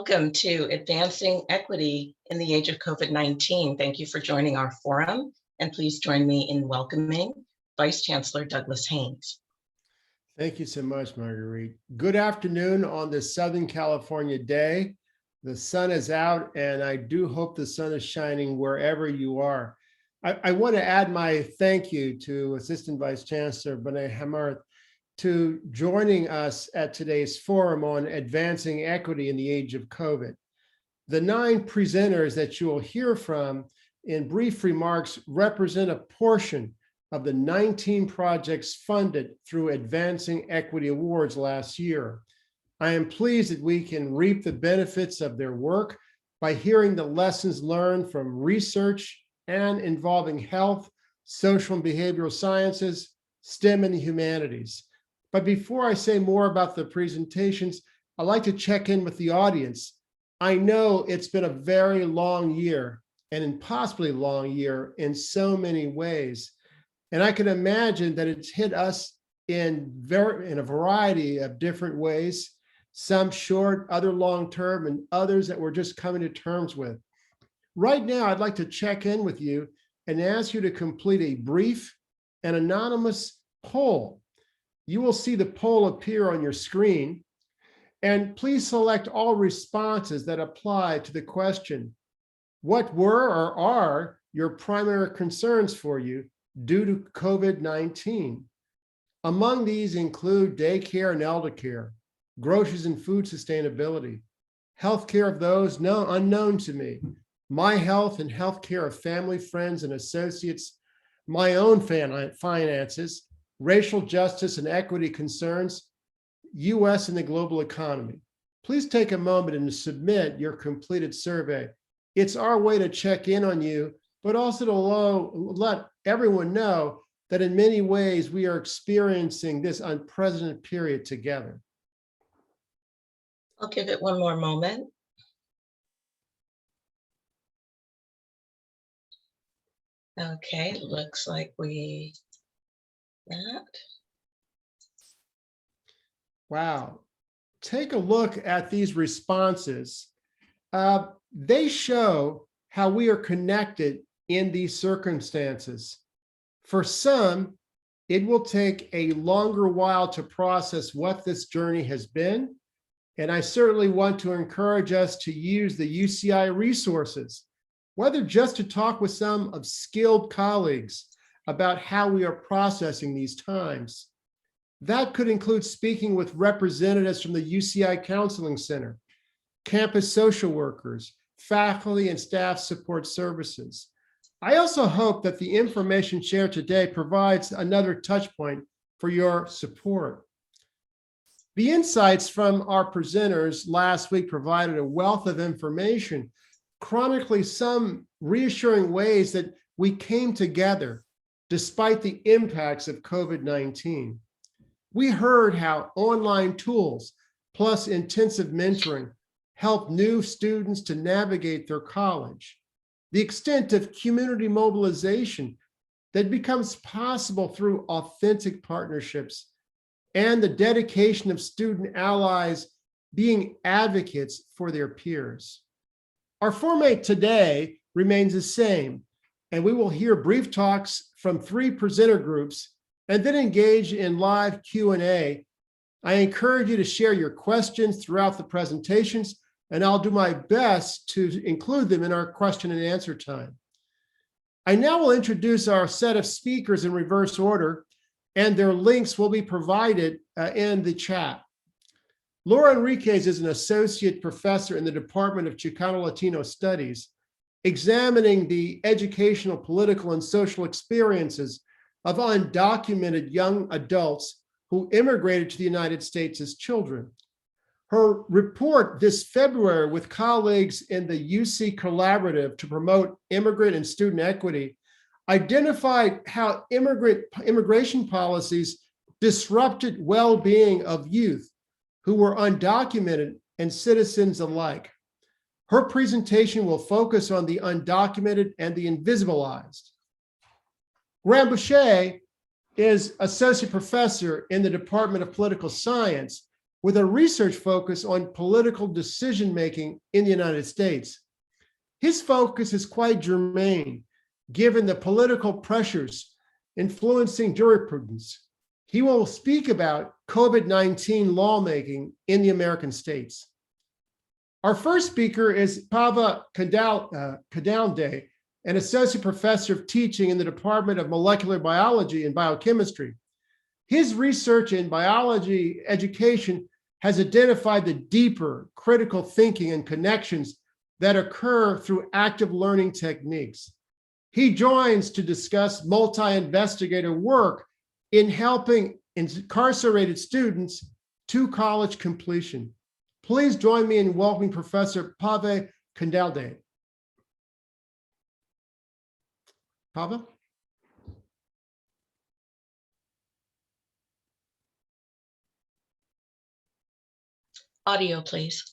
Welcome to Advancing Equity in the Age of COVID-19. Thank you for joining our forum, and please join me in welcoming Vice Chancellor Douglas Haynes. Thank you so much, Marguerite. Good afternoon on this Southern California day. The sun is out, and I do hope the sun is shining wherever you are. I want to add my thank you to Assistant Vice Chancellor Benet Hamarth to joining us at today's forum on advancing equity in the age of COVID. The 9 presenters that you will hear from in brief remarks represent a portion of the 19 projects funded through Advancing Equity Awards last year. I am pleased that we can reap the benefits of their work by hearing the lessons learned from research and involving health, social and behavioral sciences, STEM, and the humanities. But before I say more about the presentations, I'd like to check in with the audience. I know it's been a very long year, and impossibly long year in so many ways. And I can imagine that it's hit us in a variety of different ways, some short, other long-term, and others that we're just coming to terms with. Right now, I'd like to check in with you and ask you to complete a brief and anonymous poll. You will see the poll appear on your screen, and please select all responses that apply to the question, what were or are your primary concerns for you due to COVID-19? Among these include daycare and elder care, groceries and food sustainability, healthcare of those unknown to me, my health and healthcare of family, friends, and associates, my own finances, racial justice and equity concerns, U.S. and the global economy. Please take a moment and submit your completed survey. It's our way to check in on you, but also to let everyone know that in many ways we are experiencing this unprecedented period together. I'll give it one more moment. Okay, looks like that. Wow. Take a look at these responses. They show how we are connected in these circumstances. For some, it will take a longer while to process what this journey has been. And I certainly want to encourage us to use the UCI resources, whether just to talk with some of skilled colleagues about how we are processing these times. That could include speaking with representatives from the UCI Counseling Center, campus social workers, faculty and staff support services. I also hope that the information shared today provides another touch point for your support. The insights from our presenters last week provided a wealth of information, chronically some reassuring ways that we came together despite the impacts of COVID-19. We heard how online tools plus intensive mentoring help new students to navigate their college, the extent of community mobilization that becomes possible through authentic partnerships, and the dedication of student allies being advocates for their peers. Our format today remains the same, and we will hear brief talks from 3 presenter groups and then engage in live Q&A. I encourage you to share your questions throughout the presentations, and I'll do my best to include them in our question and answer time. I now will introduce our set of speakers in reverse order, and their links will be provided in the chat. Laura Enriquez is an associate professor in the Department of Chicano Latino Studies, examining the educational, political, and social experiences of undocumented young adults who immigrated to the United States as children. Her report this February with colleagues in the UC Collaborative to promote immigrant and student equity identified how immigration policies disrupted well-being of youth who were undocumented and citizens alike. Her presentation will focus on the undocumented and the invisibilized. Graeme Boushey is associate professor in the Department of Political Science, with a research focus on political decision-making in the United States. His focus is quite germane, given the political pressures influencing jurisprudence. He will speak about COVID-19 lawmaking in the American states. Our first speaker is Pavan Kadandale, an associate professor of teaching in the Department of Molecular Biology and Biochemistry. His research in biology education has identified the deeper critical thinking and connections that occur through active learning techniques. He joins to discuss multi-investigator work in helping incarcerated students to college completion. Please join me in welcoming Professor Pavan Kadandale. Pavan? Audio, please.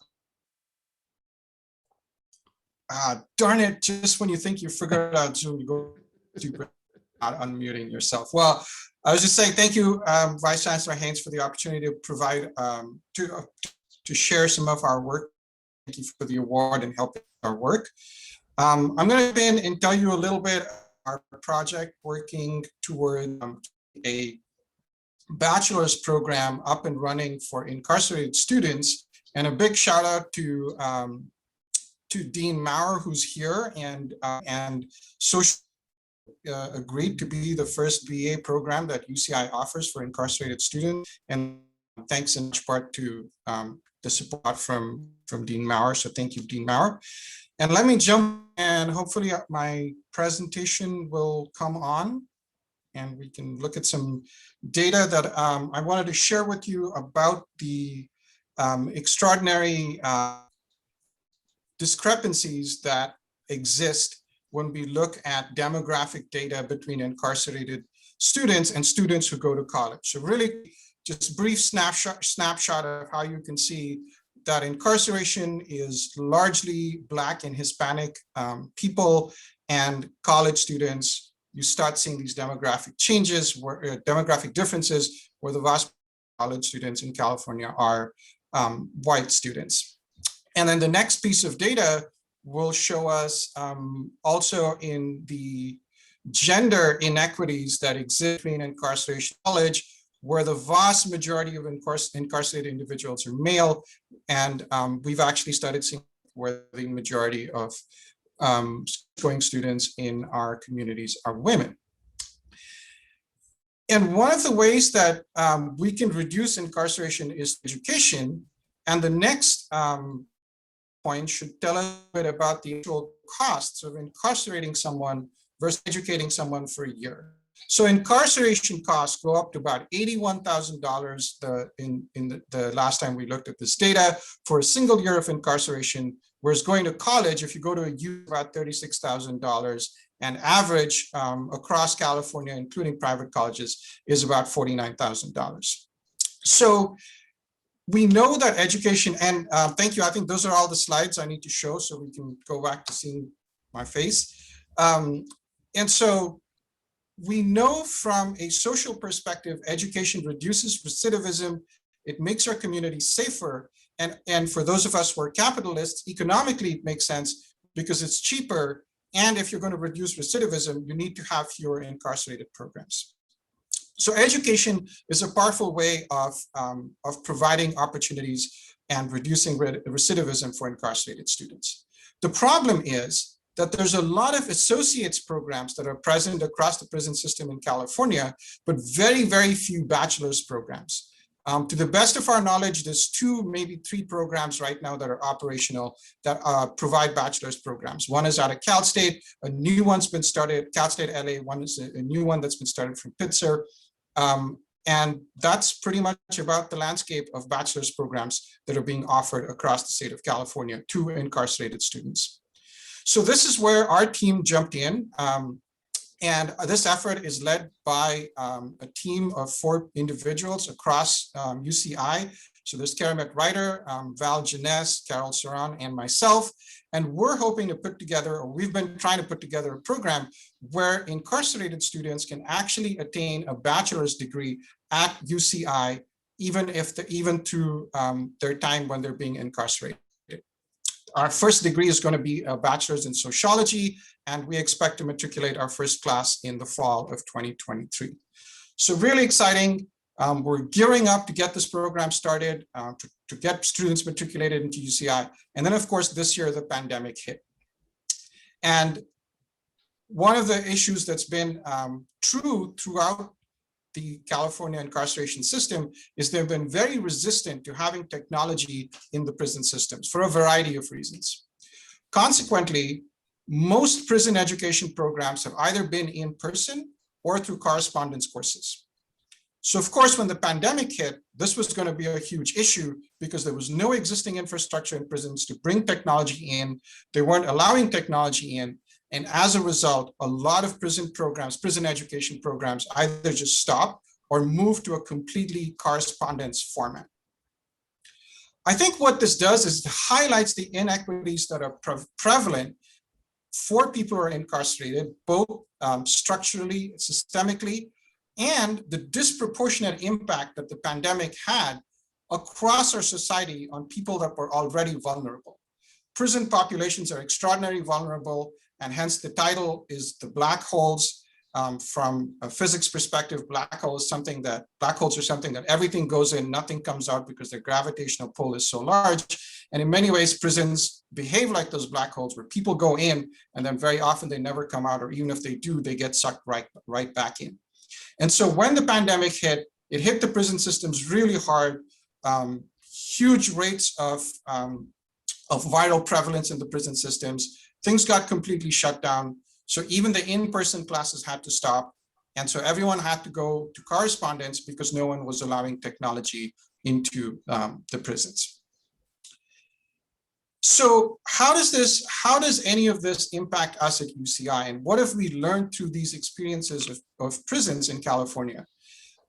Darn it, just when you think you figured out Zoom, you go to not unmuting yourself. Well, I was just saying thank you, Vice Chancellor Haynes, for the opportunity to provide, to share some of our work. Thank you for the award and helping our work. I'm going to begin and tell you a little bit our project working toward a bachelor's program up and running for incarcerated students. And a big shout out to Dean Maurer, who's here, and agreed to be the first BA program that UCI offers for incarcerated students. And thanks in much part to the support from Dean Maurer. So thank you, Dean Maurer. And let me jump, and hopefully my presentation will come on and we can look at some data that I wanted to share with you about the extraordinary discrepancies that exist when we look at demographic data between incarcerated students and students who go to college. So really just a brief snapshot of how you can see that incarceration is largely Black and Hispanic people, and college students, you start seeing these demographic changes, where demographic differences, where the vast college students in California are white students. And then the next piece of data will show us also in the gender inequities that exist between incarceration and college, where the vast majority of incarcerated individuals are male. And we've actually started seeing where the majority of going students in our communities are women. And one of the ways that we can reduce incarceration is education. And the next point should tell us a bit about the actual costs of incarcerating someone versus educating someone for a year. So incarceration costs go up to about $81,000 in the last time we looked at this data for a single year of incarceration, whereas going to college, if you go to a U, about $36,000, and average across California, including private colleges, is about $49,000. So we know that education, and thank you, I think those are all the slides I need to show, so we can go back to seeing my face. And so we know from a social perspective, education reduces recidivism, it makes our community safer, and for those of us who are capitalists, economically it makes sense because it's cheaper, and if you're going to reduce recidivism, you need to have fewer incarcerated programs. So education is a powerful way of providing opportunities and reducing recidivism for incarcerated students. The problem is that there's a lot of associates programs that are present across the prison system in California, but very, very few bachelor's programs. To the best of our knowledge, there's 2, maybe 3 programs right now that are operational that provide bachelor's programs. One is out of Cal State, a new one's been started, Cal State LA, one is a new one that's been started from Pitzer. And that's pretty much about the landscape of bachelor's programs that are being offered across the state of California to incarcerated students. So this is where our team jumped in. And this effort is led by a team of 4 individuals across UCI. So there's Karamet Ryder, Val Janess, Carol Saran, and myself. And we're hoping to put together, or we've been trying to put together a program where incarcerated students can actually attain a bachelor's degree at UCI even through their time when they're being incarcerated. Our first degree is going to be a bachelor's in sociology, and we expect to matriculate our first class in the fall of 2023. So really exciting. We're gearing up to get this program started, to get students matriculated into UCI. And then, of course, this year, the pandemic hit. And one of the issues that's been true throughout the California incarceration system is they've been very resistant to having technology in the prison systems for a variety of reasons. Consequently, most prison education programs have either been in person or through correspondence courses. So of course, when the pandemic hit, this was going to be a huge issue because there was no existing infrastructure in prisons to bring technology in. They weren't allowing technology in. And as a result, a lot of prison programs, prison education programs, either just stop or move to a completely correspondence format. I think what this does is it highlights the inequities that are prevalent for people who are incarcerated, both structurally, systemically, and the disproportionate impact that the pandemic had across our society on people that were already vulnerable. Prison populations are extraordinarily vulnerable, and hence the title is the black holes. From a physics perspective, black holes are something that everything goes in, nothing comes out because their gravitational pull is so large. And in many ways, prisons behave like those black holes where people go in and then very often they never come out, or even if they do, they get sucked right back in. And so when the pandemic hit, it hit the prison systems really hard, huge rates of viral prevalence in the prison systems. Things got completely shut down. So even the in-person classes had to stop. And so everyone had to go to correspondence because no one was allowing technology into the prisons. So how does any of this impact us at UCI? And what have we learned through these experiences of prisons in California?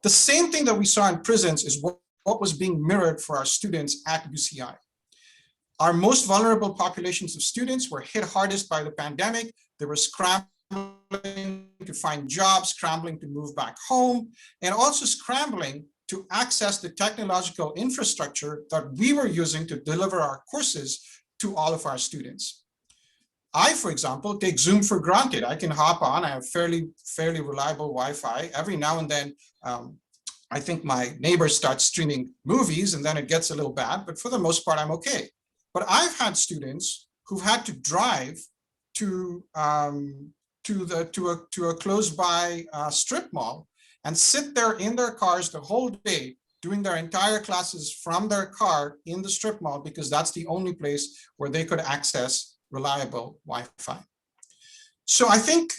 The same thing that we saw in prisons is what was being mirrored for our students at UCI. Our most vulnerable populations of students were hit hardest by the pandemic. They were scrambling to find jobs, scrambling to move back home, and also scrambling to access the technological infrastructure that we were using to deliver our courses to all of our students. I, for example, take Zoom for granted. I can hop on, I have fairly reliable Wi-Fi. Every now and then, I think my neighbor starts streaming movies and then it gets a little bad, but for the most part, I'm okay. But I've had students who've had to drive to a close-by strip mall and sit there in their cars the whole day doing their entire classes from their car in the strip mall because that's the only place where they could access reliable Wi-Fi. So I think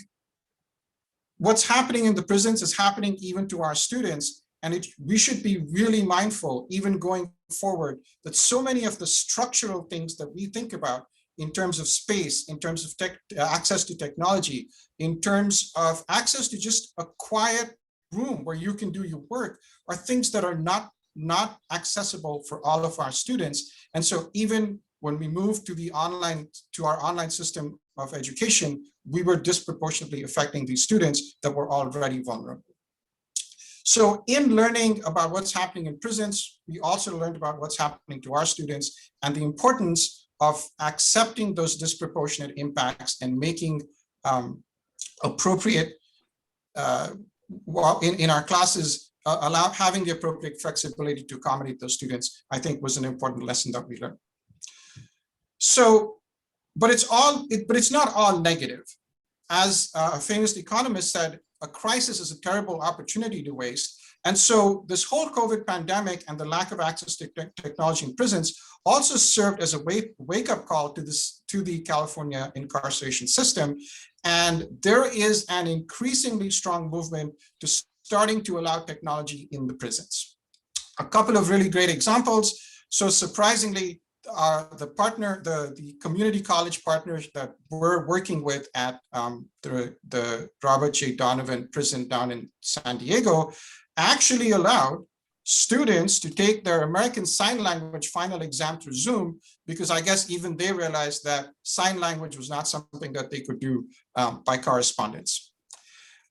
what's happening in the prisons is happening even to our students, and we should be really mindful, even going forward, that so many of the structural things that we think about in terms of space, in terms of access to technology, in terms of access to just a quiet room where you can do your work, are things that are not accessible for all of our students. And so even when we moved to our online system of education, we were disproportionately affecting these students that were already vulnerable. So in learning about what's happening in prisons, we also learned about what's happening to our students and the importance of accepting those disproportionate impacts and making appropriate, in our classes, having the appropriate flexibility to accommodate those students, I think was an important lesson that we learned. So, but it's not all negative. As a famous economist said, a crisis is a terrible opportunity to waste. And so this whole COVID pandemic and the lack of access to technology in prisons also served as a wake-up call to the California incarceration system. And there is an increasingly strong movement to starting to allow technology in the prisons. A couple of really great examples. So surprisingly, the community college partners that we're working with at the Robert J. Donovan prison down in San Diego actually allowed students to take their American Sign Language final exam through Zoom, because I guess even they realized that sign language was not something that they could do by correspondence.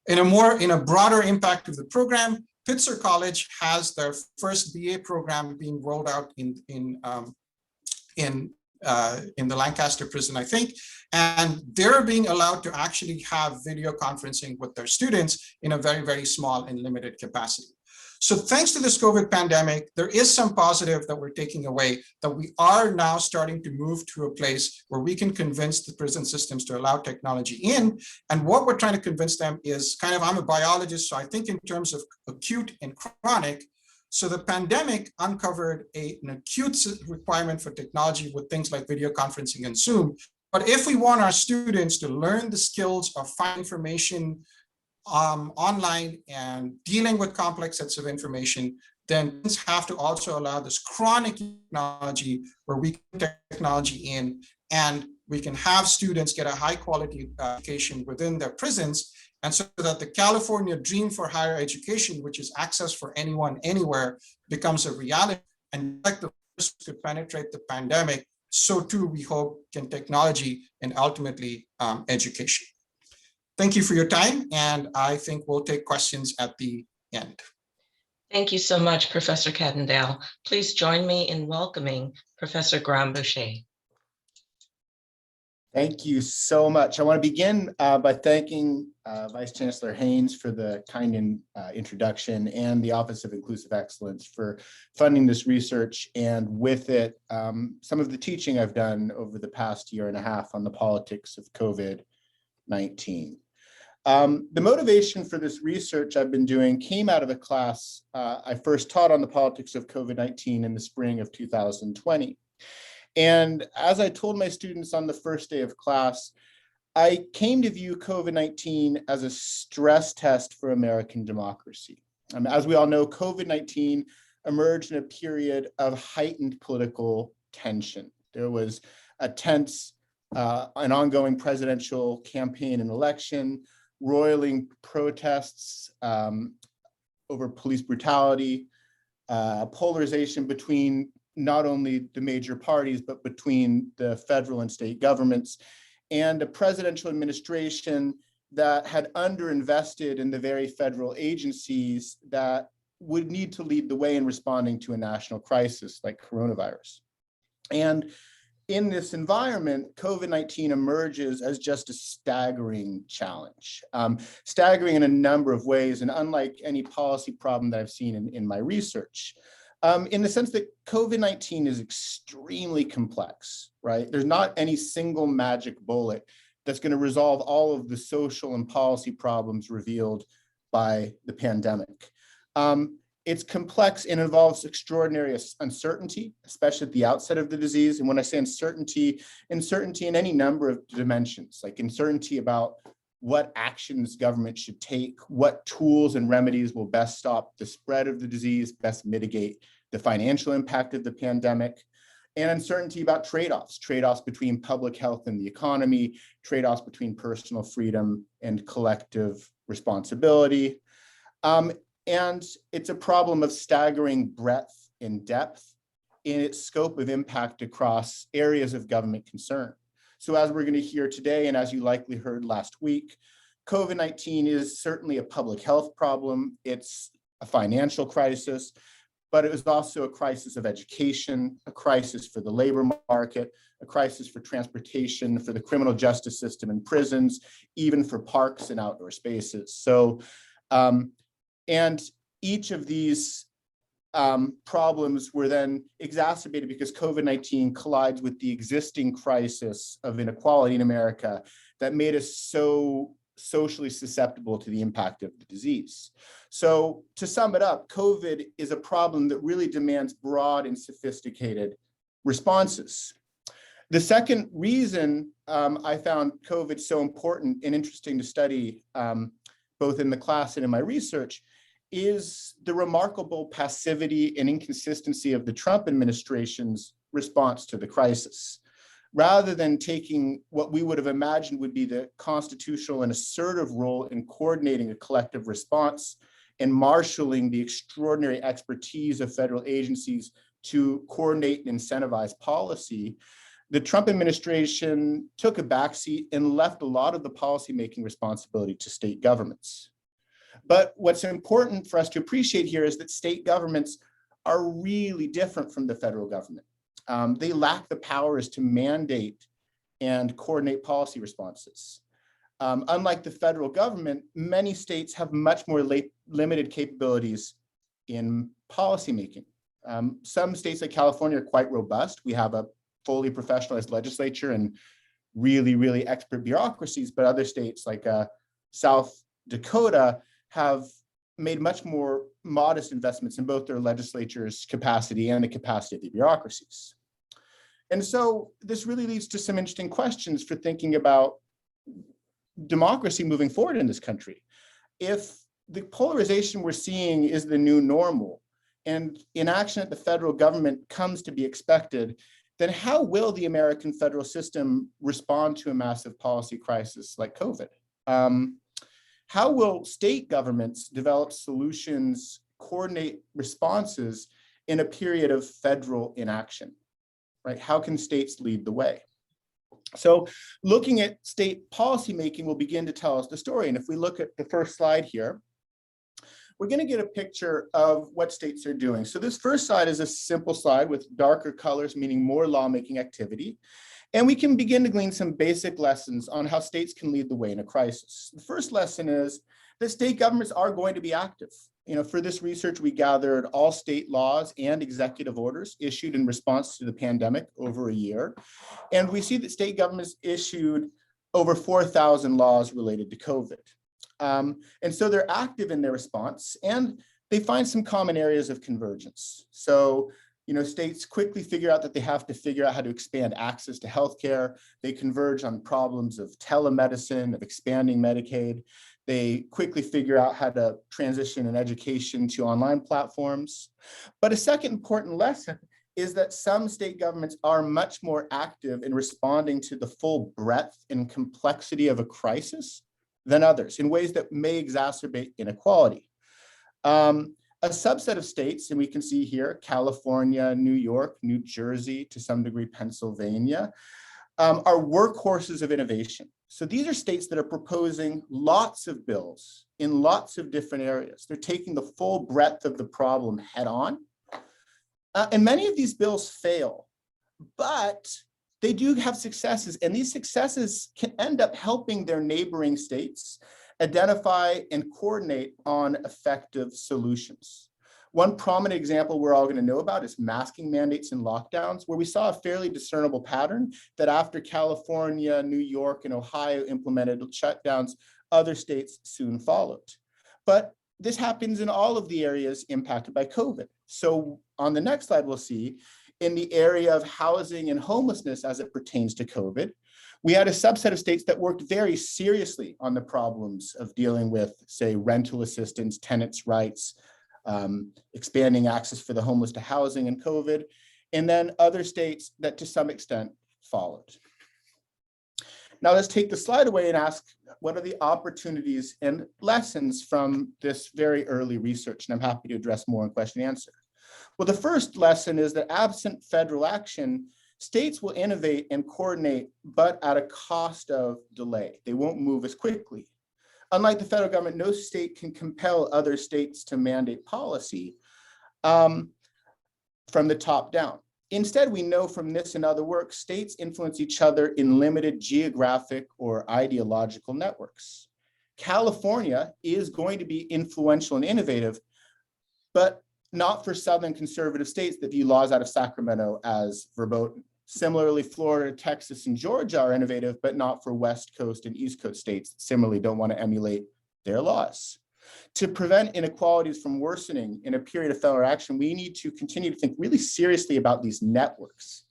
In a broader impact of the program, Pitzer College has their first BA program being rolled out in the Lancaster prison, I think, and they're being allowed to actually have video conferencing with their students in a very, very small and limited capacity. So thanks to this COVID pandemic, there is some positive that we're taking away, that we are now starting to move to a place where we can convince the prison systems to allow technology in. And what we're trying to convince them is kind of, I'm a biologist, so I think in terms of acute and chronic. So the pandemic uncovered an acute requirement for technology with things like video conferencing and Zoom. But if we want our students to learn the skills of finding information online and dealing with complex sets of information, then we have to also allow this chronic technology where we can technology in and we can have students get a high quality education within their prisons. And so that the California dream for higher education, which is access for anyone, anywhere, becomes a reality. And like the first to penetrate the pandemic, so too we hope can technology and ultimately education. Thank you for your time, and I think we'll take questions at the end. Thank you so much, Professor Kadandale. Please join me in welcoming Professor Graeme Boushey. Thank you so much. I want to begin by thanking Vice Chancellor Haynes for the kind introduction and the Office of Inclusive Excellence for funding this research, and with it, some of the teaching I've done over the past year and a half on the politics of COVID-19. The motivation for this research I've been doing came out of a class I first taught on the politics of COVID-19 in the spring of 2020. And as I told my students on the first day of class, I came to view COVID-19 as a stress test for American democracy. As we all know, COVID-19 emerged in a period of heightened political tension. There was a tense an ongoing presidential campaign and election, roiling protests over police brutality, polarization between not only the major parties, but between the federal and state governments, and a presidential administration that had underinvested in the very federal agencies that would need to lead the way in responding to a national crisis like coronavirus. And in this environment, COVID-19 emerges as just a staggering challenge, staggering in a number of ways, and unlike any policy problem that I've seen in my research, in the sense that COVID-19 is extremely complex, right? There's not any single magic bullet that's going to resolve all of the social and policy problems revealed by the pandemic. It's complex and involves extraordinary uncertainty, especially at the outset of the disease. And when I say uncertainty in any number of dimensions, like uncertainty about what actions government should take, what tools and remedies will best stop the spread of the disease, best mitigate the financial impact of the pandemic, and uncertainty about trade-offs between public health and the economy, trade-offs between personal freedom and collective responsibility. And it's a problem of staggering breadth and depth in its scope of impact across areas of government concern. So as we're going to hear today, and as you likely heard last week, COVID-19 is certainly a public health problem. It's a financial crisis, but it was also a crisis of education, a crisis for the labor market, a crisis for transportation, for the criminal justice system and prisons, even for parks and outdoor spaces. So, and each of these problems were then exacerbated because COVID-19 collides with the existing crisis of inequality in America that made us so socially susceptible to the impact of the disease. So to sum it up, COVID is a problem that really demands broad and sophisticated responses. The second reason I found COVID so important and interesting to study, both in the class and in my research, is the remarkable passivity and inconsistency of the Trump administration's response to the crisis. Rather than taking what we would have imagined would be the constitutional and assertive role in coordinating a collective response and marshaling the extraordinary expertise of federal agencies to coordinate and incentivize policy, the Trump administration took a backseat and left a lot of the policymaking responsibility to state governments. But what's important for us to appreciate here is that state governments are really different from the federal government. They lack the powers to mandate and coordinate policy responses. Unlike the federal government, many states have much more limited capabilities in policymaking. Some states like California are quite robust. We have a fully professionalized legislature and really, really expert bureaucracies, but other states like South Dakota have made much more modest investments in both their legislature's capacity and the capacity of the bureaucracies. And so this really leads to some interesting questions for thinking about democracy moving forward in this country. If the polarization we're seeing is the new normal and inaction at the federal government comes to be expected, then how will the American federal system respond to a massive policy crisis like COVID? How will state governments develop solutions, coordinate responses in a period of federal inaction, right? How can states lead the way? So looking at state policymaking will begin to tell us the story. And if we look at the first slide here, we're going to get a picture of what states are doing. So this first slide is a simple slide with darker colors, meaning more lawmaking activity. And we can begin to glean some basic lessons on how states can lead the way in a crisis. The first lesson is that state governments are going to be active. For this research, we gathered all state laws and executive orders issued in response to the pandemic over a year. And we see that state governments issued over 4,000 laws related to COVID. And so they're active in their response, and they find some common areas of convergence. So, states quickly figure out that they have to figure out how to expand access to healthcare. They converge on problems of telemedicine, of expanding Medicaid. They quickly figure out how to transition in education to online platforms. But a second important lesson is that some state governments are much more active in responding to the full breadth and complexity of a crisis than others in ways that may exacerbate inequality. A subset of states, and we can see here, California, New York, New Jersey, to some degree, Pennsylvania, are workhorses of innovation. So these are states that are proposing lots of bills in lots of different areas. They're taking the full breadth of the problem head on. And many of these bills fail, but they do have successes, and these successes can end up helping their neighboring states identify and coordinate on effective solutions. One prominent example we're all going to know about is masking mandates and lockdowns, where we saw a fairly discernible pattern that after California, New York, and Ohio implemented shutdowns, other states soon followed. But this happens in all of the areas impacted by COVID. So on the next slide, we'll see in the area of housing and homelessness as it pertains to COVID, we had a subset of states that worked very seriously on the problems of dealing with, say, rental assistance, tenants' rights, expanding access for the homeless to housing and COVID, and then other states that to some extent followed. Now let's take the slide away and ask, what are the opportunities and lessons from this very early research? And I'm happy to address more in question and answer. Well, the first lesson is that absent federal action, states will innovate and coordinate, but at a cost of delay. They won't move as quickly. Unlike the federal government, no state can compel other states to mandate policy from the top down. Instead, we know from this and other work, states influence each other in limited geographic or ideological networks. California is going to be influential and innovative, but not for Southern conservative states that view laws out of Sacramento as verboten. Similarly, Florida, Texas, and Georgia are innovative, but not for West Coast and East Coast states that similarly don't want to emulate their laws. To prevent inequalities from worsening in a period of federal action, we need to continue to think really seriously about these networks.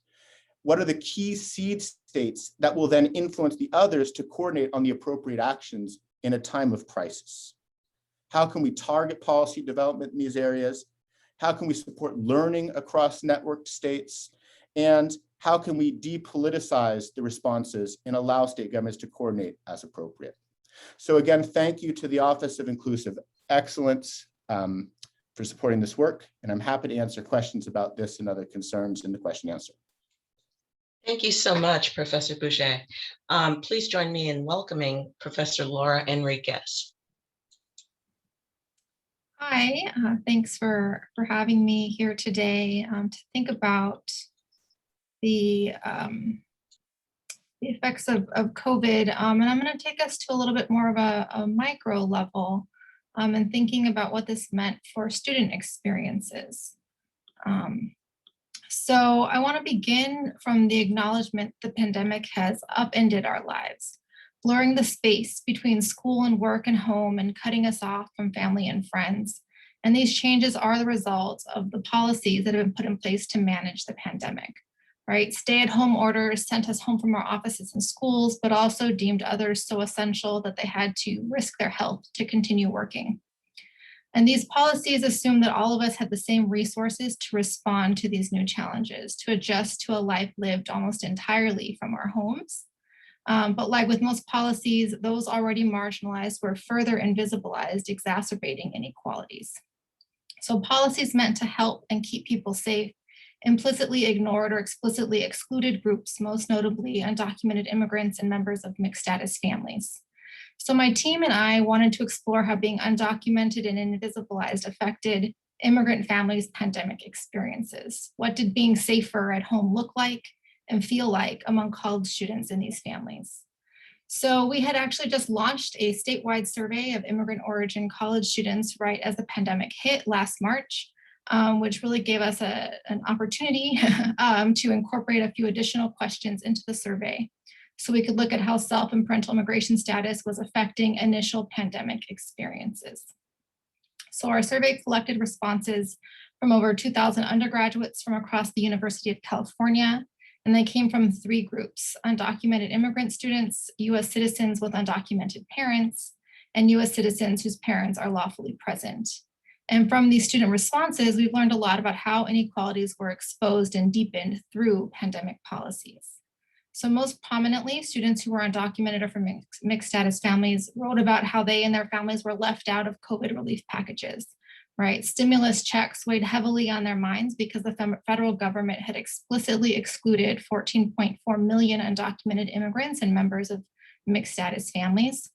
What are the key seed states that will then influence the others to coordinate on the appropriate actions in a time of crisis? How can we target policy development in these areas? How can we support learning across networked states? And how can we depoliticize the responses and allow state governments to coordinate as appropriate? So again, thank you to the Office of Inclusive Excellence for supporting this work. And I'm happy to answer questions about this and other concerns in the question and answer. Thank you so much, Professor Boushey. Please join me in welcoming Professor Laura Enriquez. Hi, thanks for having me here today to think about the effects of COVID. And I'm going to take us to a little bit more of a micro level and thinking about what this meant for student experiences. So I want to begin from the acknowledgement the pandemic has upended our lives, blurring the space between school and work and home and cutting us off from family and friends. And these changes are the result of the policies that have been put in place to manage the pandemic, right? Stay-at-home orders sent us home from our offices and schools, but also deemed others so essential that they had to risk their health to continue working. And these policies assume that all of us had the same resources to respond to these new challenges, to adjust to a life lived almost entirely from our homes. But like with most policies, those already marginalized were further invisibilized, exacerbating inequalities. So policies meant to help and keep people safe implicitly ignored or explicitly excluded groups, most notably undocumented immigrants and members of mixed status families. So my team and I wanted to explore how being undocumented and invisibilized affected immigrant families' pandemic experiences. What did being safer at home look like and feel like among college students in these families? So we had actually just launched a statewide survey of immigrant origin college students right as the pandemic hit last March, which really gave us an opportunity to incorporate a few additional questions into the survey. So we could look at how self and parental immigration status was affecting initial pandemic experiences. So our survey collected responses from over 2,000 undergraduates from across the University of California, and they came from three groups: undocumented immigrant students, US citizens with undocumented parents, and US citizens whose parents are lawfully present. And from these student responses, we've learned a lot about how inequalities were exposed and deepened through pandemic policies. So most prominently, students who were undocumented or from mixed status families wrote about how they and their families were left out of COVID relief packages, right? Stimulus checks weighed heavily on their minds because the federal government had explicitly excluded 14.4 million undocumented immigrants and members of mixed status families.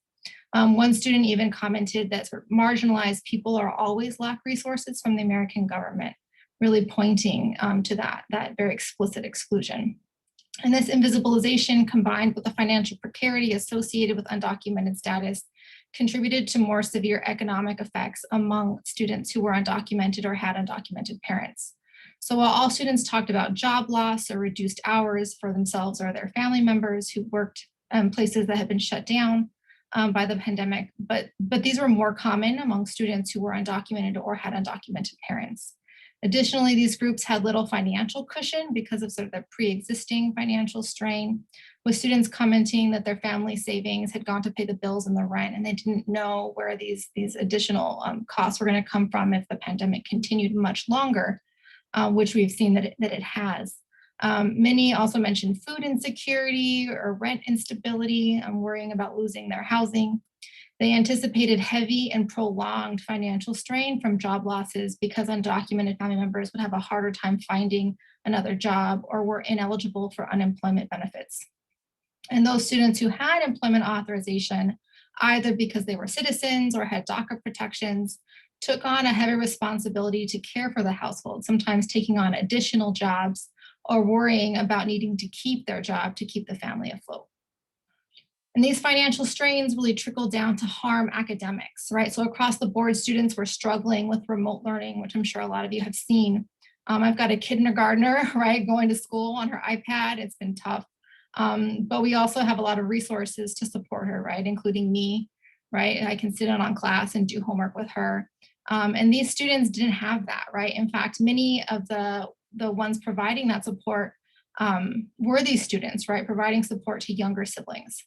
One student even commented that sort of marginalized people are always lack resources from the American government, really pointing to that very explicit exclusion. And this invisibilization, combined with the financial precarity associated with undocumented status, contributed to more severe economic effects among students who were undocumented or had undocumented parents. So while all students talked about job loss or reduced hours for themselves or their family members who worked in places that had been shut down by the pandemic, but these were more common among students who were undocumented or had undocumented parents. Additionally, these groups had little financial cushion because of sort of their pre-existing financial strain, with students commenting that their family savings had gone to pay the bills and the rent, and they didn't know where these additional costs were going to come from if the pandemic continued much longer, which we've seen that it has. Many also mentioned food insecurity or rent instability, worrying about losing their housing. They anticipated heavy and prolonged financial strain from job losses because undocumented family members would have a harder time finding another job or were ineligible for unemployment benefits. And those students who had employment authorization, either because they were citizens or had DACA protections, took on a heavy responsibility to care for the household, sometimes taking on additional jobs or worrying about needing to keep their job to keep the family afloat. And these financial strains really trickled down to harm academics, right? So across the board, students were struggling with remote learning, which I'm sure a lot of you have seen. I've got a kindergartner, right, going to school on her iPad. It's been tough. But we also have a lot of resources to support her, right, including me, right? I can sit in on class and do homework with her. And these students didn't have that, right? In fact, many of the ones providing that support were these students, right, providing support to younger siblings.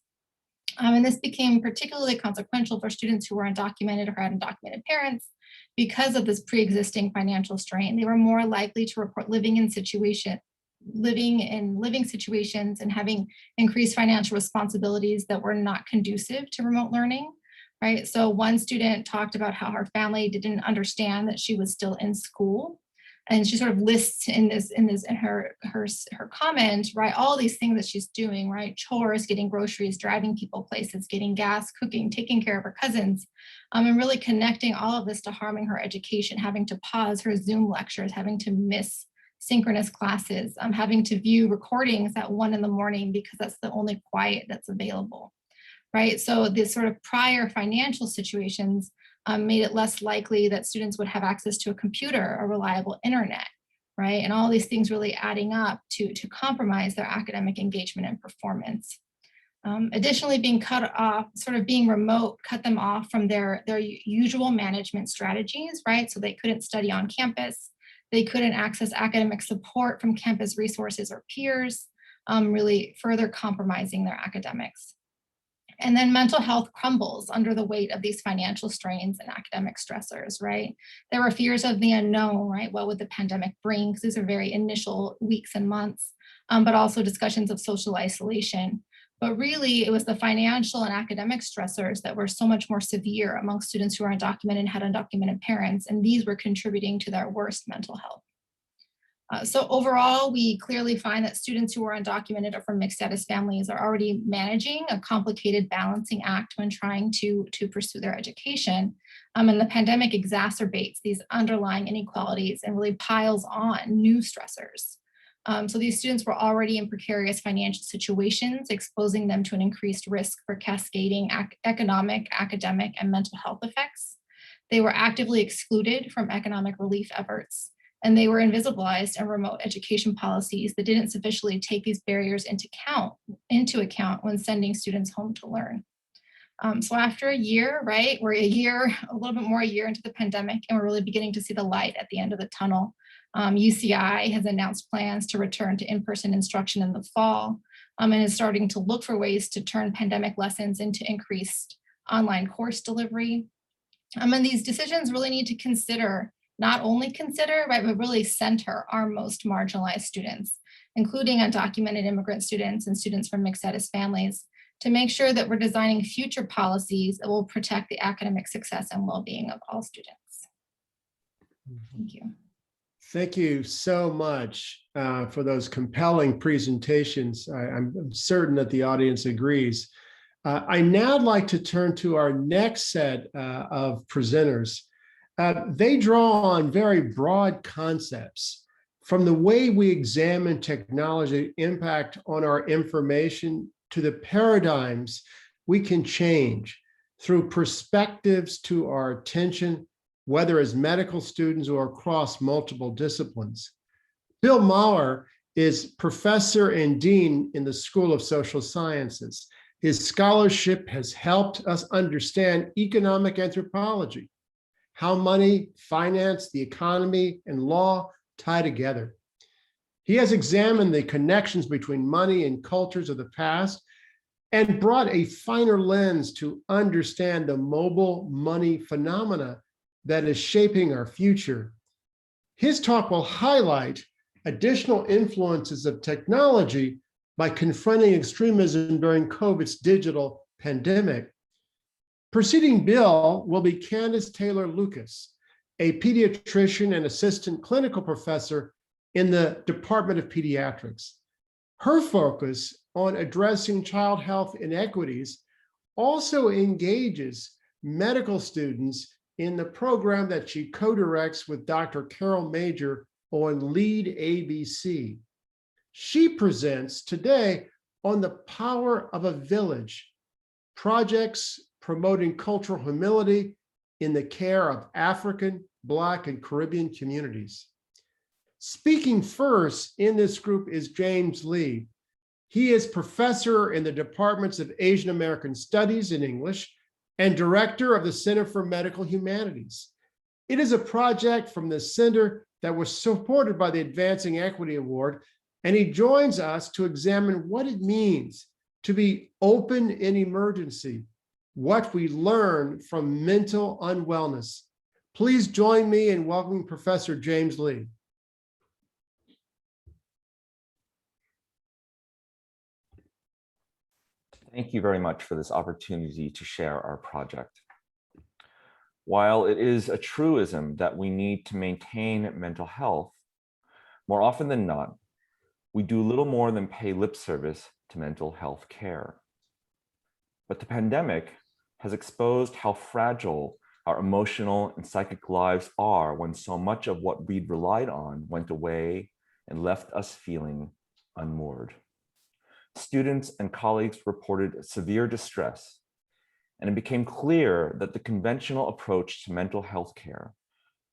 And this became particularly consequential for students who were undocumented or had undocumented parents because of this pre-existing financial strain. They were more likely to report living in situations and having increased financial responsibilities that were not conducive to remote learning, right? So one student talked about how her family didn't understand that she was still in school. And she sort of lists in her comment, right, all these things that she's doing, right? Chores, getting groceries, driving people places, getting gas, cooking, taking care of her cousins, and really connecting all of this to harming her education, having to pause her Zoom lectures, having to miss synchronous classes, having to view recordings at 1 a.m. because that's the only quiet that's available, right? So this sort of prior financial situations made it less likely that students would have access to a computer or reliable internet, right? And all these things really adding up to compromise their academic engagement and performance. Additionally, being cut off, sort of being remote, cut them off from their usual management strategies, right? So they couldn't study on campus, they couldn't access academic support from campus resources or peers, really further compromising their academics. And then mental health crumbles under the weight of these financial strains and academic stressors, right? There were fears of the unknown, right? What would the pandemic bring? Because these are very initial weeks and months, but also discussions of social isolation. But really, it was the financial and academic stressors that were so much more severe among students who are undocumented and had undocumented parents, and these were contributing to their worst mental health. So overall, we clearly find that students who are undocumented or from mixed status families are already managing a complicated balancing act when trying to pursue their education. And the pandemic exacerbates these underlying inequalities and really piles on new stressors. So these students were already in precarious financial situations, exposing them to an increased risk for cascading economic, academic, and mental health effects. They were actively excluded from economic relief efforts, and they were invisibilized in remote education policies that didn't sufficiently take these barriers into account when sending students home to learn. So after a year, right, we're a little bit more a year into the pandemic, and we're really beginning to see the light at the end of the tunnel. UCI has announced plans to return to in-person instruction in the fall, and is starting to look for ways to turn pandemic lessons into increased online course delivery. And these decisions really need to not only consider, right, but really center our most marginalized students, including undocumented immigrant students and students from mixed status families, to make sure that we're designing future policies that will protect the academic success and well-being of all students. Thank you. Thank you so much for those compelling presentations. I'm certain that the audience agrees. I now like to turn to our next set of presenters. They draw on very broad concepts, from the way we examine technology impact on our information to the paradigms we can change through perspectives to our attention, whether as medical students or across multiple disciplines. Bill Maurer is professor and dean in the School of Social Sciences. His scholarship has helped us understand economic anthropology, how money, finance, the economy, and law tie together. He has examined the connections between money and cultures of the past and brought a finer lens to understand the mobile money phenomena that is shaping our future. His talk will highlight additional influences of technology by confronting extremism during COVID's digital pandemic. Preceding Bill will be Candace Taylor-Lucas, a pediatrician and assistant clinical professor in the Department of Pediatrics. Her focus on addressing child health inequities also engages medical students in the program that she co-directs with Dr. Carol Major on LEAD ABC. She presents today on the power of a village, projects promoting cultural humility in the care of African, Black, and Caribbean communities. Speaking first in this group is James Lee. He is professor in the departments of Asian American Studies in English and director of the Center for Medical Humanities. It is a project from the center that was supported by the Advancing Equity Award, and he joins us to examine what it means to be open in emergency, what we learn from mental unwellness. Please join me in welcoming Professor James Lee. Thank you very much for this opportunity to share our project. While it is a truism that we need to maintain mental health, more often than not, we do little more than pay lip service to mental health care. But the pandemic has exposed how fragile our emotional and psychic lives are when so much of what we'd relied on went away and left us feeling unmoored. Students and colleagues reported severe distress, and it became clear that the conventional approach to mental health care,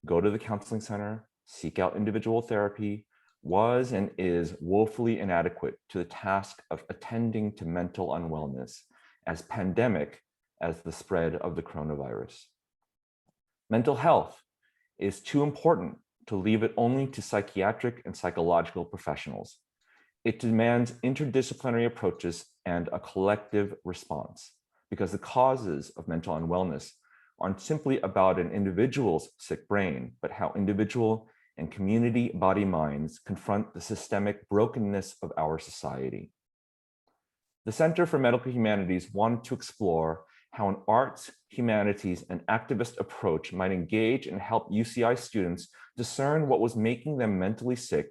go to the counseling center, seek out individual therapy, was and is woefully inadequate to the task of attending to mental unwellness as pandemic as the spread of the coronavirus. Mental health is too important to leave it only to psychiatric and psychological professionals. It demands interdisciplinary approaches and a collective response, because the causes of mental unwellness aren't simply about an individual's sick brain, but how individual and community body-minds confront the systemic brokenness of our society. The Center for Medical Humanities wanted to explore how an arts, humanities, and activist approach might engage and help UCI students discern what was making them mentally sick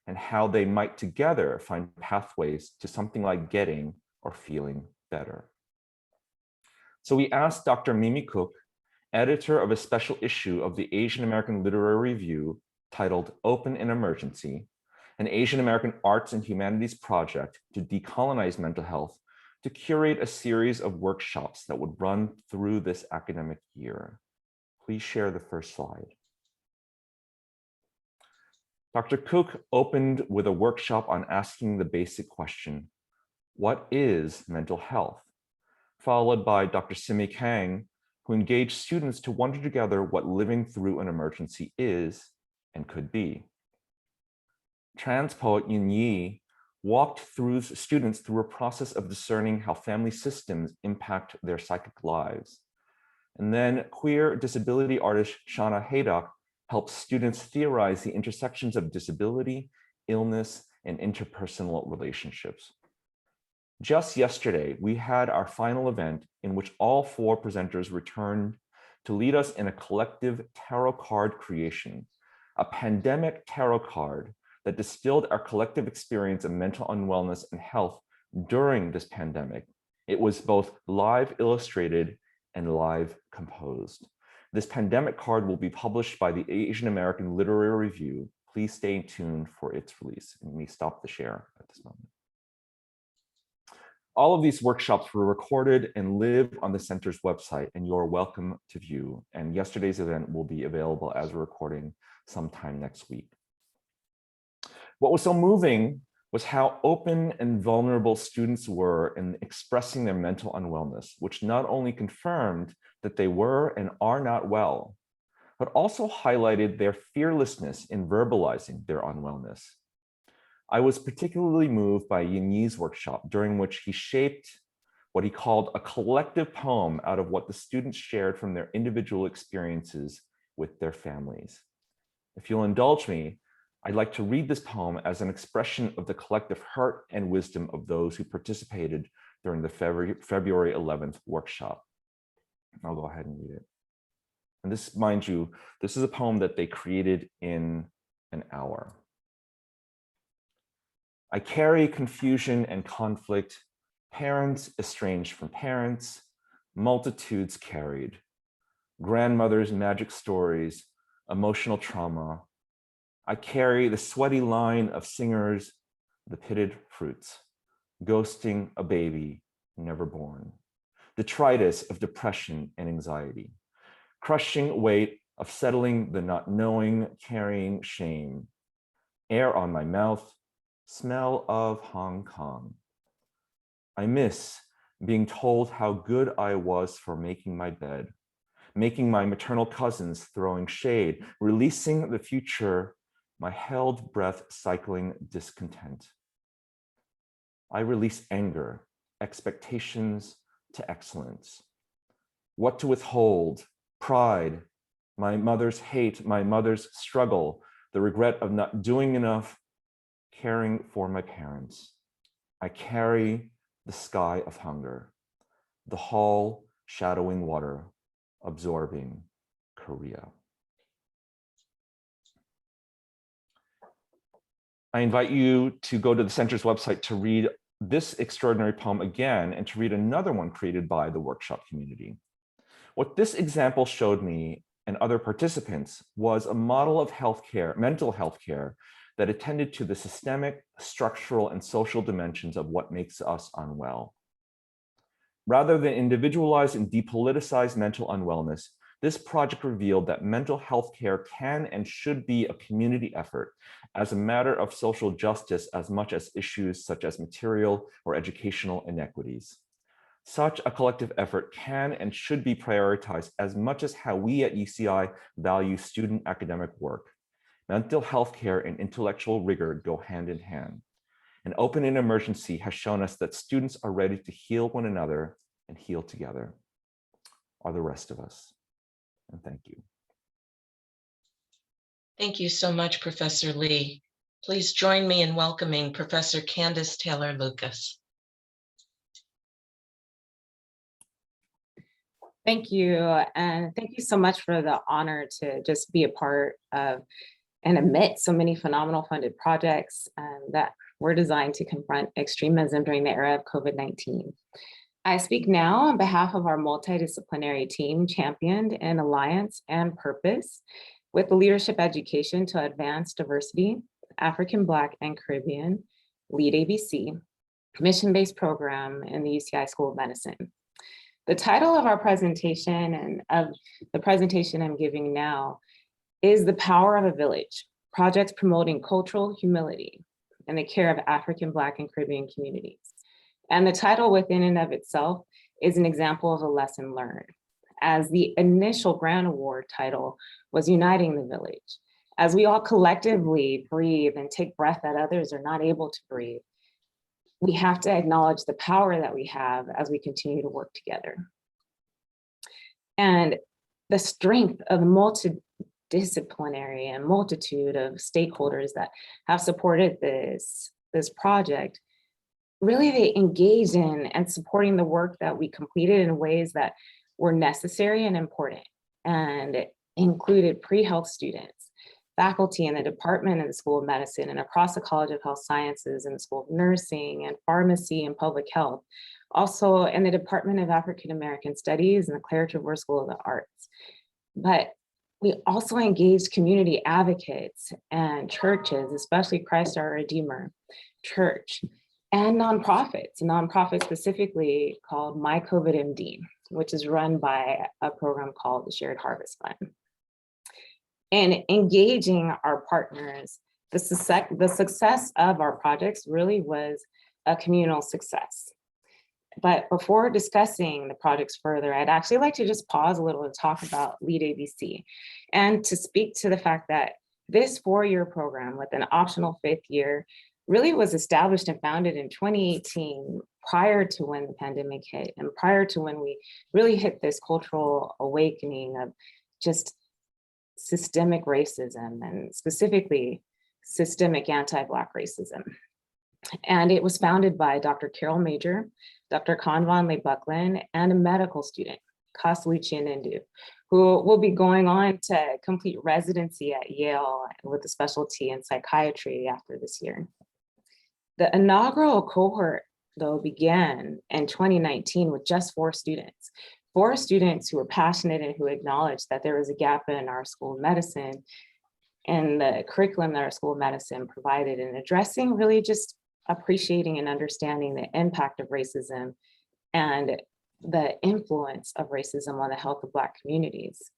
and how they might together find pathways to something like getting or feeling better. So we asked Dr. Mimi Cook, editor of a special issue of the Asian American Literary Review titled Open in Emergency, an Asian American arts and humanities project to decolonize mental health, to curate a series of workshops that would run through this academic year. Please share the first slide. Dr. Cook opened with a workshop on asking the basic question, what is mental health? Followed by Dr. Simi Kang, who engaged students to wonder together what living through an emergency is and could be. Trans poet Yin Yi walked students through a process of discerning how family systems impact their psychic lives. And then queer disability artist Shauna Haydock helped students theorize the intersections of disability, illness, and interpersonal relationships. Just yesterday, we had our final event in which all 4 presenters returned to lead us in a collective tarot card creation, a pandemic tarot card that distilled our collective experience of mental unwellness and health during this pandemic. It was both live illustrated and live composed. This pandemic card will be published by the Asian American Literary Review. Please stay tuned for its release. And let me stop the share at this moment. All of these workshops were recorded and live on the center's website, and you're welcome to view. And yesterday's event will be available as a recording sometime next week. What was so moving was how open and vulnerable students were in expressing their mental unwellness, which not only confirmed that they were and are not well, but also highlighted their fearlessness in verbalizing their unwellness. I was particularly moved by Yin Yi's workshop, during which he shaped what he called a collective poem out of what the students shared from their individual experiences with their families. If you'll indulge me, I'd like to read this poem as an expression of the collective heart and wisdom of those who participated during the February 11th workshop. I'll go ahead and read it. And this, mind you, this is a poem that they created in an hour. I carry confusion and conflict, parents estranged from parents, multitudes carried, grandmother's magic stories, emotional trauma. I carry the sweaty line of singers, the pitted fruits, ghosting a baby never born, detritus of depression and anxiety, crushing weight of settling the not knowing, carrying shame, air on my mouth, smell of Hong Kong. I miss being told how good I was for making my bed, making my maternal cousins throwing shade, releasing the future, my held breath cycling discontent. I release anger, expectations to excellence. What to withhold, pride, my mother's hate, my mother's struggle, the regret of not doing enough, caring for my parents. I carry the sky of hunger, the hall shadowing water, absorbing Korea. I invite you to go to the center's website to read this extraordinary poem again and to read another one created by the workshop community. What this example showed me and other participants was a model of healthcare, mental health care, that attended to the systemic, structural, and social dimensions of what makes us unwell. Rather than individualized and depoliticized mental unwellness, this project revealed that mental health care can and should be a community effort as a matter of social justice as much as issues such as material or educational inequities. Such a collective effort can and should be prioritized as much as how we at UCI value student academic work. Mental health care and intellectual rigor go hand in hand. An open in emergency has shown us that students are ready to heal one another and heal together. Are the rest of us. And thank you. Thank you so much, Professor Lee. Please join me in welcoming Professor Candace Taylor-Lucas. Thank you. And thank you so much for the honor to just be a part of and admit so many phenomenal funded projects that were designed to confront extremism during the era of COVID-19. I speak now on behalf of our multidisciplinary team championed in alliance and purpose with the leadership education to advance diversity, African, Black, and Caribbean, LEAD ABC, mission-based program in the UCI School of Medicine. The title of our presentation and of the presentation I'm giving now is The Power of a Village, Projects Promoting Cultural Humility in the Care of African, Black, and Caribbean Communities. And the title within and of itself is an example of a lesson learned, as the initial grant award title was Uniting the Village. As we all collectively breathe and take breath that others are not able to breathe, we have to acknowledge the power that we have as we continue to work together. And the strength of the multidisciplinary and multitude of stakeholders that have supported this project, really they engaged in and supporting the work that we completed in ways that were necessary and important, and included pre-health students, faculty in the department in the School of Medicine and across the College of Health Sciences and the School of Nursing and Pharmacy and Public Health, also in the Department of African American Studies and the Claire Traverse School of the Arts. But we also engaged community advocates and churches, especially Christ Our Redeemer Church, and nonprofits, a nonprofit specifically called My COVID MD, which is run by a program called the Shared Harvest Fund. And engaging our partners, the success of our projects really was a communal success. But before discussing the projects further, I'd actually like to just pause a little and talk about LEAD ABC and to speak to the fact that this 4-year program with an optional 5th year really was established and founded in 2018, prior to when the pandemic hit and prior to when we really hit this cultural awakening of just systemic racism and specifically systemic anti-Black racism. And it was founded by Dr. Carol Major, Dr. Kanvan Le-Buckland, and a medical student, Kasluchi Nindu, who will be going on to complete residency at Yale with a specialty in psychiatry after this year. The inaugural cohort, though, began in 2019 with just 4 students. 4 students who were passionate and who acknowledged that there was a gap in our School of Medicine and the curriculum that our School of Medicine provided in addressing really just appreciating and understanding the impact of racism and the influence of racism on the health of Black communities.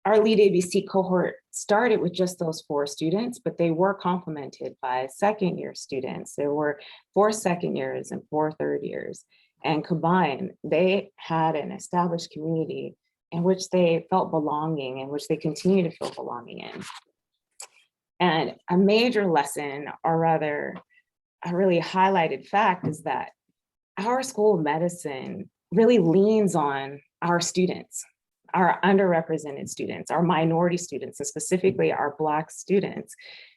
Our LEAD ABC cohort started with just those 4 students, but they were complemented by 2nd year students. There were 4 2nd years and 4 3rd years. And combined, they had an established community in which they felt belonging, in which they continue to feel belonging in. And a major lesson, or rather a really highlighted fact, is that our School of Medicine really leans on our students, our underrepresented students, our minority students, and specifically our Black students,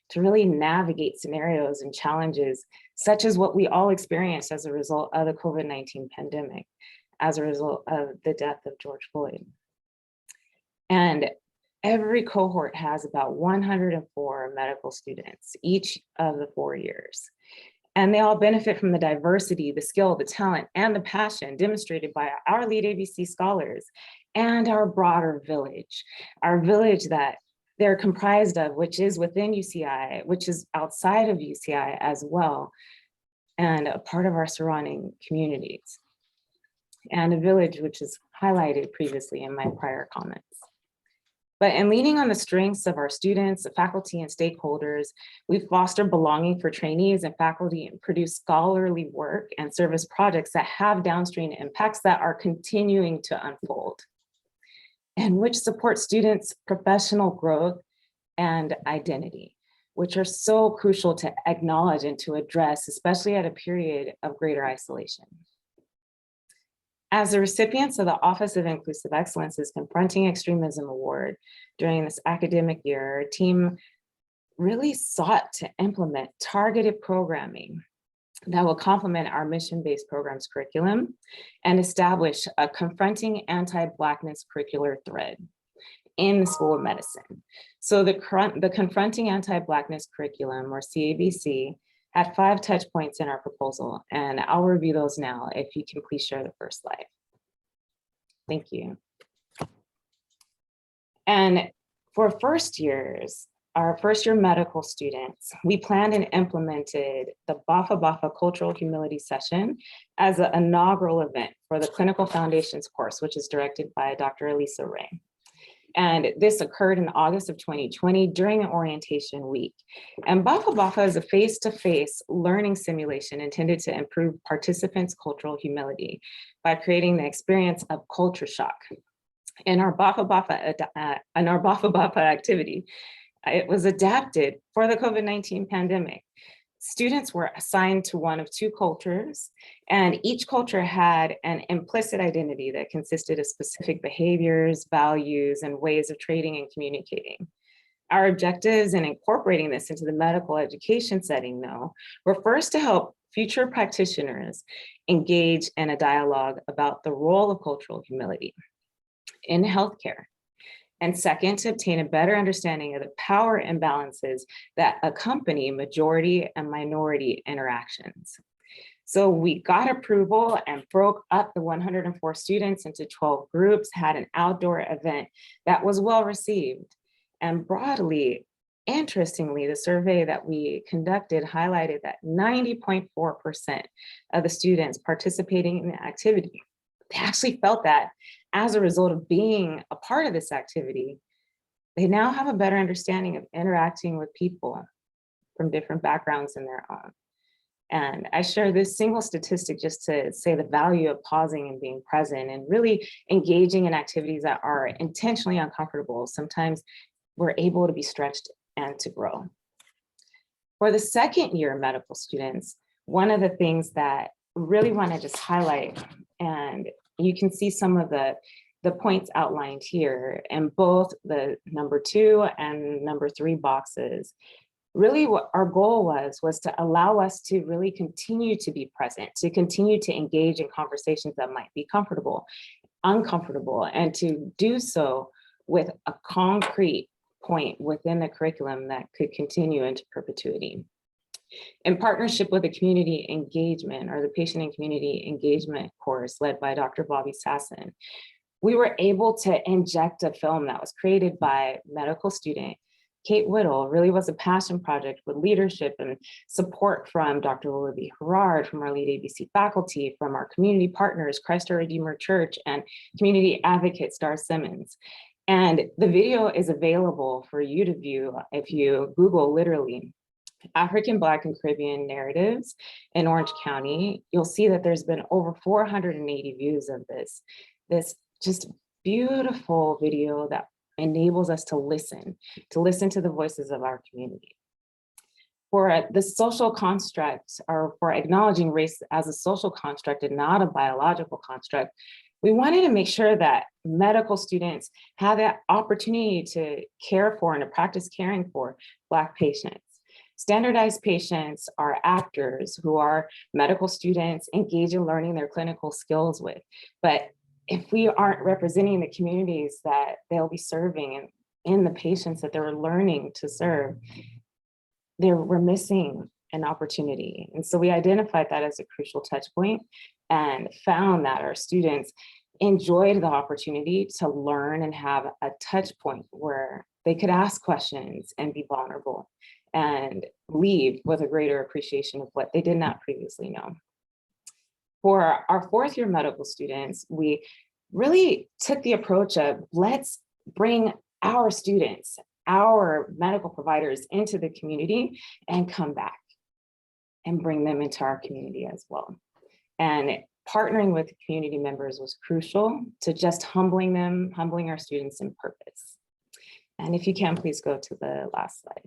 to really navigate scenarios and challenges such as what we all experienced as a result of the COVID-19 pandemic, as a result of the death of George Floyd. And every cohort has about 104 medical students each of the 4 years. And they all benefit from the diversity, the skill, the talent, and the passion demonstrated by our lead ABC scholars and our broader village, our village that they're comprised of, which is within UCI, which is outside of UCI as well, and a part of our surrounding communities, and a village which is highlighted previously in my prior comments. But in leaning on the strengths of our students, the faculty, and stakeholders, we foster belonging for trainees and faculty and produce scholarly work and service projects that have downstream impacts that are continuing to unfold, and which support students' professional growth and identity, which are so crucial to acknowledge and to address, especially at a period of greater isolation. As the recipients of the Office of Inclusive Excellence's Confronting Extremism Award during this academic year, our team really sought to implement targeted programming that will complement our mission-based programs curriculum and establish a confronting anti-Blackness curricular thread in the School of Medicine. So the Confronting Anti-Blackness curriculum, or CABC, had 5 touch points in our proposal, and I'll review those now if you can please share the first slide. Thank you. And for first years, our first year medical students, we planned and implemented the Bafa Bafa Cultural Humility Session as an inaugural event for the Clinical Foundations course, which is directed by Dr. Elisa Ray. And this occurred in August of 2020 during an orientation week. And Bafa Bafa is a face-to-face learning simulation intended to improve participants' cultural humility by creating the experience of culture shock. In our Bafa Bafa activity, it was adapted for the COVID-19 pandemic. Students were assigned to one of 2 cultures, and each culture had an implicit identity that consisted of specific behaviors, values, and ways of trading and communicating. Our objectives in incorporating this into the medical education setting, though, were first to help future practitioners engage in a dialogue about the role of cultural humility in healthcare. And second, to obtain a better understanding of the power imbalances that accompany majority and minority interactions. So we got approval and broke up the 104 students into 12 groups, had an outdoor event that was well received. And broadly, interestingly, the survey that we conducted highlighted that 90.4% of the students participating in the activity, they actually felt that as a result of being a part of this activity, they now have a better understanding of interacting with people from different backgrounds in their own. And I share this single statistic just to say the value of pausing and being present and really engaging in activities that are intentionally uncomfortable. Sometimes we're able to be stretched and to grow. For the second year medical students, one of the things that really want to just highlight, and you can see some of the points outlined here in both the number 2 and number 3 boxes. Really what our goal was to allow us to really continue to be present, to continue to engage in conversations that might be comfortable, uncomfortable, and to do so with a concrete point within the curriculum that could continue into perpetuity. In partnership with the community engagement, or the patient and community engagement course led by Dr. Bobby Sasson, we were able to inject a film that was created by medical student Kate Whittle. Really was a passion project with leadership and support from Dr. Willoughby Herrard, from our lead ABC faculty, from our community partners, Christ Our Redeemer Church, and community advocate Star Simmons. And the video is available for you to view if you Google literally African, Black, and Caribbean narratives in Orange County. You'll see that there's been over 480 views of this just beautiful video that enables us to listen to the voices of our community. For the social construct, or for acknowledging race as a social construct and not a biological construct, we wanted to make sure that medical students have that opportunity to care for and to practice caring for Black patients. Standardized patients are actors who are medical students engaged in learning their clinical skills with, but if we aren't representing the communities that they'll be serving and in the patients that they're learning to serve, we're missing an opportunity. And so we identified that as a crucial touch point and found that our students enjoyed the opportunity to learn and have a touch point where they could ask questions and be vulnerable and leave with a greater appreciation of what they did not previously know. For our fourth year medical students, we really took the approach of let's bring our students, our medical providers into the community and come back and bring them into our community as well. And partnering with community members was crucial to just humbling our students in purpose. And if you can, please go to the last slide.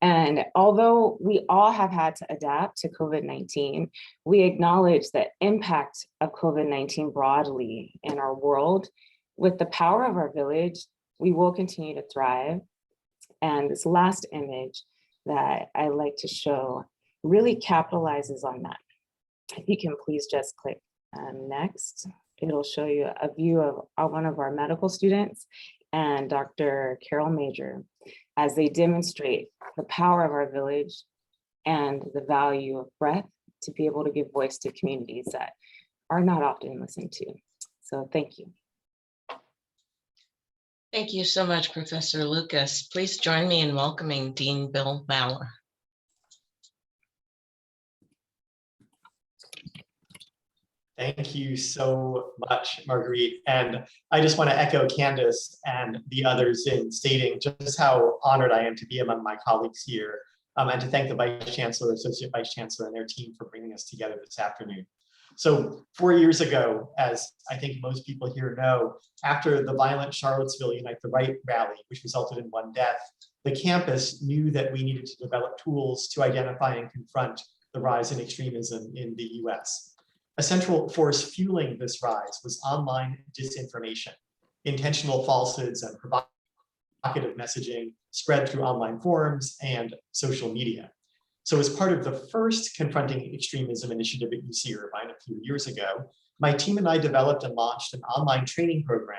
And although we all have had to adapt to COVID-19, we acknowledge the impact of COVID-19 broadly in our world. With the power of our village, we will continue to thrive. And this last image that I like to show really capitalizes on that. If you can please just click next, it'll show you a view of one of our medical students and Dr. Carol Major as they demonstrate the power of our village and the value of breath to be able to give voice to communities that are not often listened to. So thank you. Thank you so much, Professor Lucas. Please join me in welcoming Dean Bill Maurer. Thank you so much, Marguerite. And I just want to echo Candace and the others in stating just how honored I am to be among my colleagues here, and to thank the Vice Chancellor, Associate Vice Chancellor, and their team for bringing us together this afternoon. So 4 years ago, as I think most people here know, after the violent Charlottesville Unite the Right rally, which resulted in one death, the campus knew that we needed to develop tools to identify and confront the rise in extremism in the US. A central force fueling this rise was online disinformation, intentional falsehoods and provocative messaging spread through online forums and social media. So as part of the first Confronting Extremism initiative at UC Irvine a few years ago, my team and I developed and launched an online training program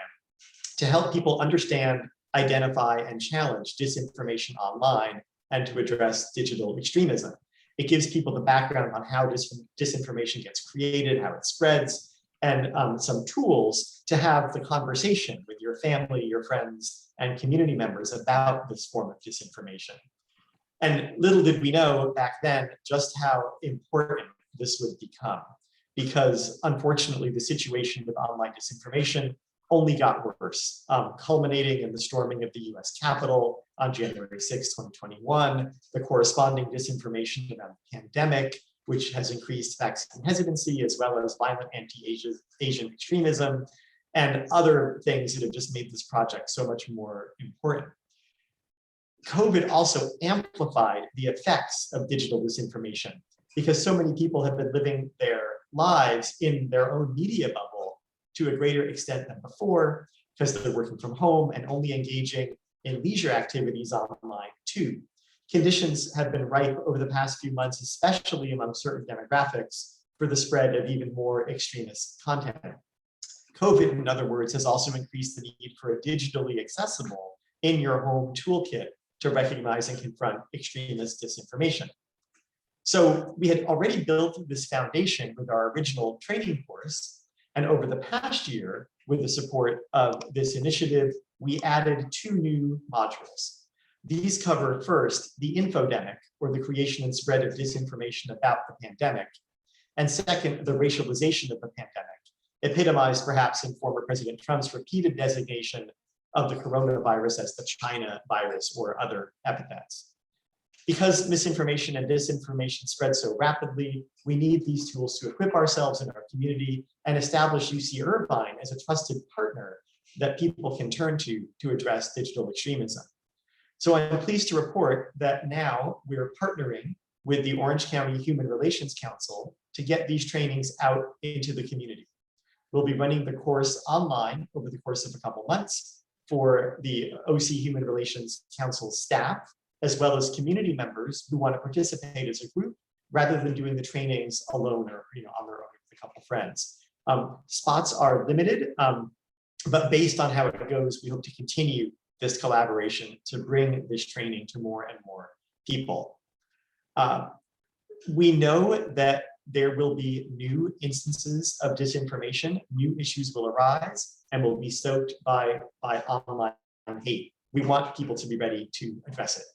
to help people understand, identify, and challenge disinformation online and to address digital extremism. It gives people the background on how disinformation gets created, how it spreads, and some tools to have the conversation with your family, your friends, and community members about this form of disinformation. And little did we know back then just how important this would become, because unfortunately the situation with online disinformation only got worse, culminating in the storming of the US Capitol on January 6, 2021, the corresponding disinformation about the pandemic, which has increased vaccine hesitancy, as well as violent anti-Asian extremism, and other things that have just made this project so much more important. COVID also amplified the effects of digital disinformation because so many people have been living their lives in their own media bubble to a greater extent than before, because they're working from home and only engaging in leisure activities online too. Conditions have been ripe over the past few months, especially among certain demographics, for the spread of even more extremist content. COVID, in other words, has also increased the need for a digitally accessible in your home toolkit to recognize and confront extremist disinformation. So we had already built this foundation with our original training course. And over the past year, with the support of this initiative, we added 2 new modules. These cover first the infodemic, or the creation and spread of disinformation about the pandemic, and second, the racialization of the pandemic, epitomized perhaps in former President Trump's repeated designation of the coronavirus as the China virus or other epithets. Because misinformation and disinformation spread so rapidly, we need these tools to equip ourselves and our community and establish UC Irvine as a trusted partner that people can turn to address digital extremism. So I'm pleased to report that now we're partnering with the Orange County Human Relations Council to get these trainings out into the community. We'll be running the course online over the course of a couple months for the OC Human Relations Council staff, as well as community members who want to participate as a group rather than doing the trainings alone or on their own with a couple friends. Spots are limited, but based on how it goes, we hope to continue this collaboration to bring this training to more and more people. We know that there will be new instances of disinformation, new issues will arise, and will be stoked by online hate. We want people to be ready to address it.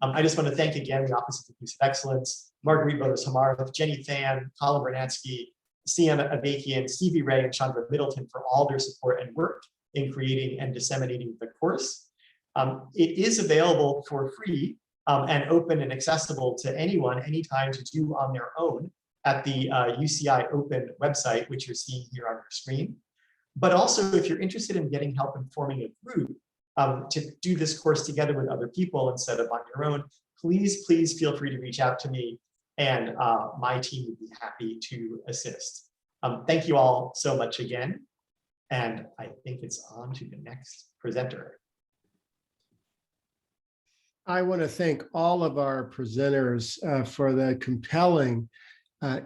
I just want to thank again the Office of Inclusive Excellence, Marguerite Bodas-Hamarth, Jenny Fan, Colin Bernatsky, Sienna Avakian, Stevie Ray, and Chandra Middleton for all their support and work in creating and disseminating the course. It is available for free and open and accessible to anyone, anytime, to do on their own at the UCI Open website, which you're seeing here on your screen. But also, if you're interested in getting help in forming a group to do this course together with other people instead of on your own, please feel free to reach out to me, and my team would be happy to assist. Thank you all so much again. And I think it's on to the next presenter. I want to thank all of our presenters for the compelling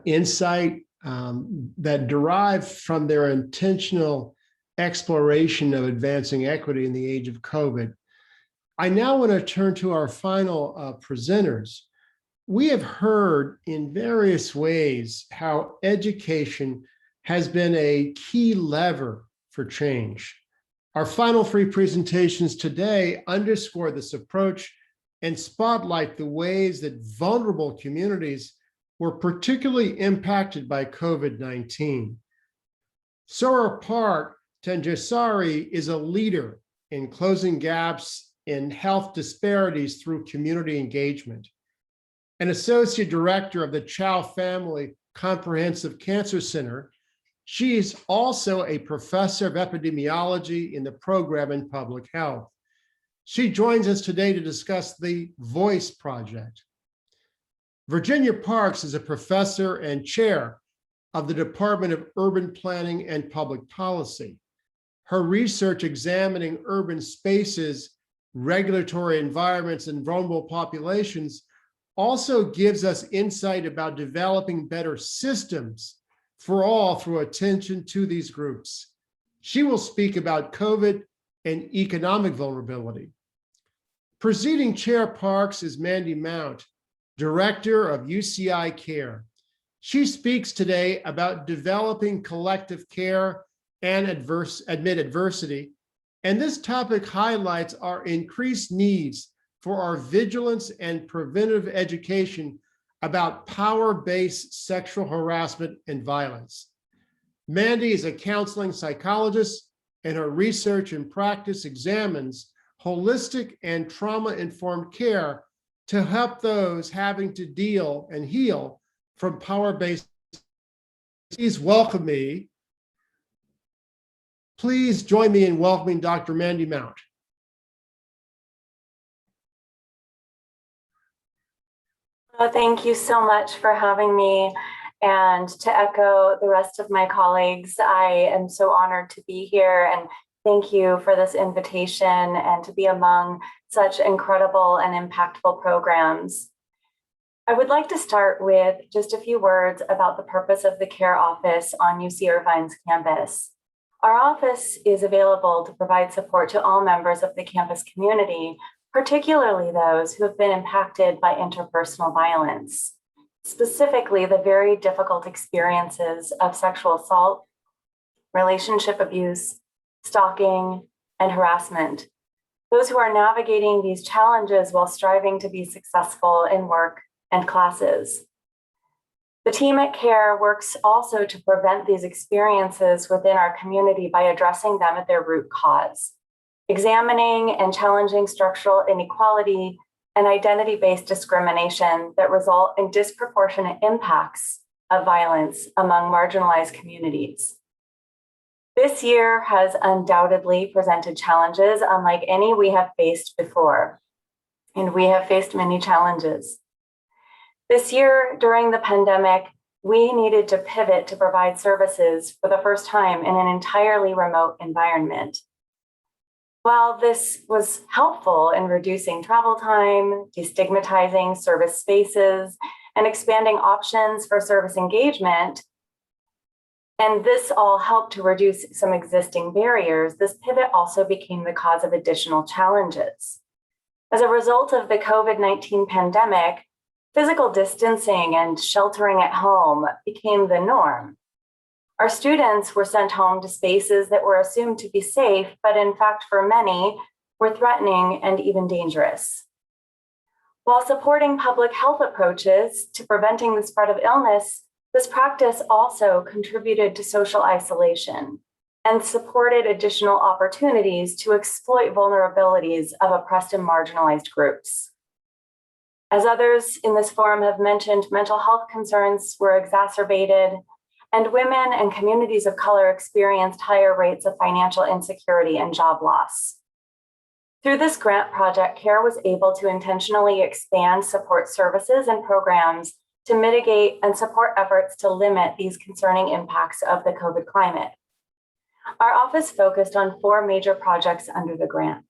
insight that derive from their intentional exploration of advancing equity in the age of COVID. I now want to turn to our final presenters. We have heard in various ways how education has been a key lever for change. Our final three presentations today underscore this approach and spotlight the ways that vulnerable communities were particularly impacted by COVID-19. Sora Park Tenjasari is a leader in closing gaps in health disparities through community engagement. An associate director of the Chow Family Comprehensive Cancer Center, she is also a professor of epidemiology in the program in public health. She joins us today to discuss the VOICE project. Virginia Parks is a professor and chair of the Department of Urban Planning and Public Policy. Her research examining urban spaces, regulatory environments, and vulnerable populations also gives us insight about developing better systems for all through attention to these groups. She will speak about COVID and economic vulnerability. Preceding Chair Parks is Mandy Mount, Director of UCI Care. She speaks today about developing collective care and amid adversity, and this topic highlights our increased needs for our vigilance and preventive education about power-based sexual harassment and violence. Mandy is a counseling psychologist, and her research and practice examines holistic and trauma-informed care to help those having to deal and heal from power-based. Please welcome me. Please join me in welcoming Dr. Mandy Mount. Oh, thank you so much for having me. And to echo the rest of my colleagues, I am so honored to be here, and thank you for this invitation and to be among such incredible and impactful programs. I would like to start with just a few words about the purpose of the CARE office on UC Irvine's campus. Our office is available to provide support to all members of the campus community, particularly those who have been impacted by interpersonal violence, specifically the very difficult experiences of sexual assault, relationship abuse, stalking, and harassment. Those who are navigating these challenges while striving to be successful in work and classes. The team at CARE works also to prevent these experiences within our community by addressing them at their root cause, examining and challenging structural inequality and identity-based discrimination that result in disproportionate impacts of violence among marginalized communities. This year has undoubtedly presented challenges unlike any we have faced before, and we have faced many challenges. This year, during the pandemic, we needed to pivot to provide services for the first time in an entirely remote environment. While this was helpful in reducing travel time, destigmatizing service spaces, and expanding options for service engagement, And this all helped to reduce some existing barriers. This pivot also became the cause of additional challenges. As a result of the COVID-19 pandemic, physical distancing and sheltering at home became the norm. Our students were sent home to spaces that were assumed to be safe, but in fact, for many, were threatening and even dangerous. While supporting public health approaches to preventing the spread of illness, this practice also contributed to social isolation and supported additional opportunities to exploit vulnerabilities of oppressed and marginalized groups. As others in this forum have mentioned, mental health concerns were exacerbated, and women and communities of color experienced higher rates of financial insecurity and job loss. Through this grant project, CARE was able to intentionally expand support services and programs to mitigate and support efforts to limit these concerning impacts of the COVID climate. Our office focused on 4 major projects under the grant.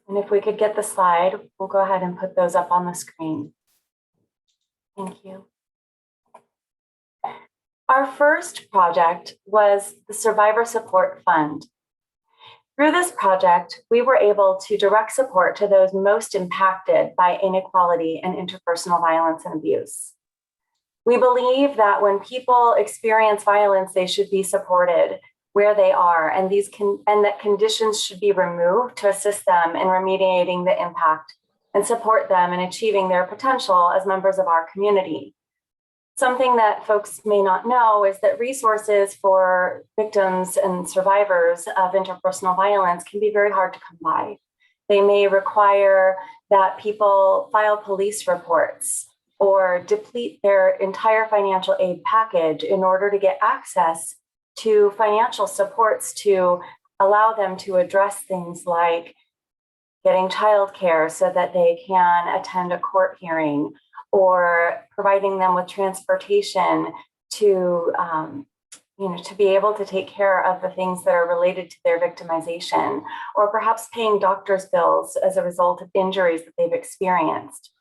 And if we could get the slide, we'll go ahead and put those up on the screen. Thank you. Our first project was the Survivor Support Fund. Through this project, we were able to direct support to those most impacted by inequality and interpersonal violence and abuse. We believe that when people experience violence, they should be supported where they are, and that conditions should be removed to assist them in remediating the impact and support them in achieving their potential as members of our community. Something that folks may not know is that resources for victims and survivors of interpersonal violence can be very hard to come by. They may require that people file police reports or deplete their entire financial aid package in order to get access to financial supports to allow them to address things like getting childcare so that they can attend a court hearing, or providing them with transportation to be able to take care of the things that are related to their victimization, or perhaps paying doctor's bills as a result of injuries that they've experienced.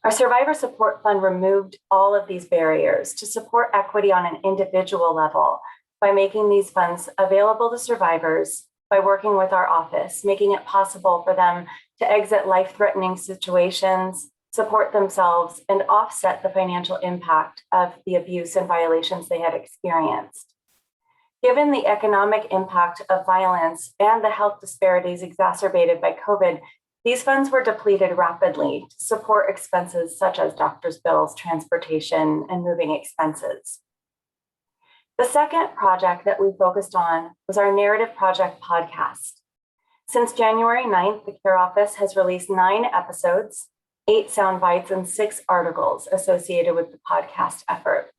Our Survivor Support Fund removed all of these barriers to support equity on an individual level by making these funds available to survivors, by working with our office, making it possible for them to exit life-threatening situations, support themselves, and offset the financial impact of the abuse and violations they had experienced. Given the economic impact of violence and the health disparities exacerbated by COVID, these funds were depleted rapidly to support expenses such as doctor's bills, transportation, and moving expenses. The second project that we focused on was our Narrative Project podcast. Since January 9th, the CARE Office has released 9 episodes, 8 sound bites, and 6 articles associated with the podcast effort.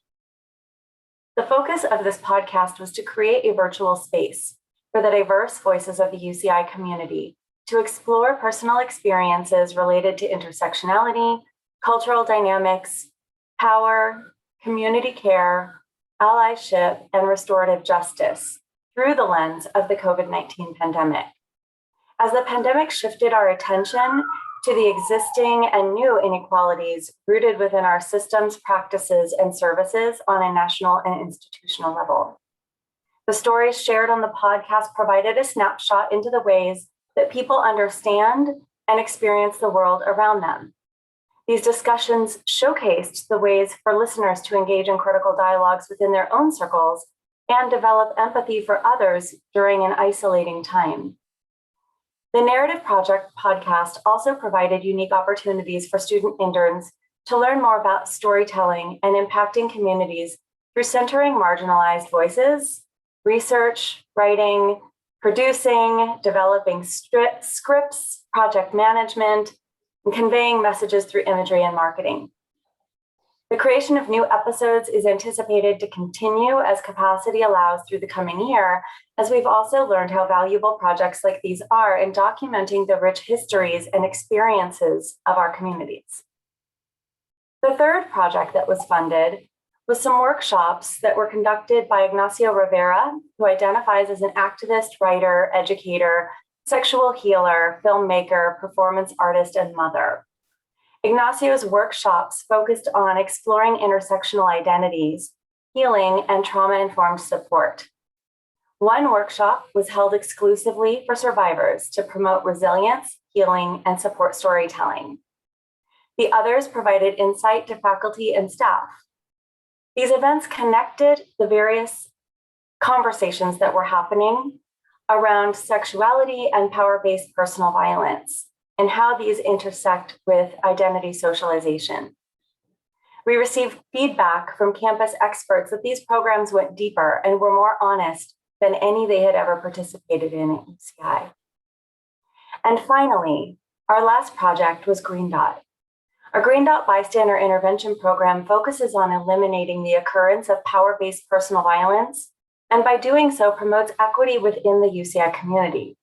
The focus of this podcast was to create a virtual space for the diverse voices of the UCI community to explore personal experiences related to intersectionality, cultural dynamics, power, community care, allyship, and restorative justice through the lens of the COVID-19 pandemic. As the pandemic shifted our attention to the existing and new inequalities rooted within our systems, practices, and services on a national and institutional level. The stories shared on the podcast provided a snapshot into the ways that people understand and experience the world around them. These discussions showcased the ways for listeners to engage in critical dialogues within their own circles and develop empathy for others during an isolating time. The Narrative Project podcast also provided unique opportunities for student interns to learn more about storytelling and impacting communities through centering marginalized voices, research, writing, producing, developing scripts, project management, and conveying messages through imagery and marketing. The creation of new episodes is anticipated to continue as capacity allows through the coming year, as we've also learned how valuable projects like these are in documenting the rich histories and experiences of our communities. The third project that was funded was some workshops that were conducted by Ignacio Rivera, who identifies as an activist, writer, educator, sexual healer, filmmaker, performance artist, and mother. Ignacio's workshops focused on exploring intersectional identities, healing, and trauma-informed support. One workshop was held exclusively for survivors to promote resilience, healing, and support storytelling. The others provided insight to faculty and staff. These events connected the various conversations that were happening around sexuality and power-based personal violence and how these intersect with identity socialization. We received feedback from campus experts that these programs went deeper and were more honest than any they had ever participated in at UCI. And finally, our last project was Green Dot. Our Green Dot bystander intervention program focuses on eliminating the occurrence of power-based personal violence, and by doing so promotes equity within the UCI community.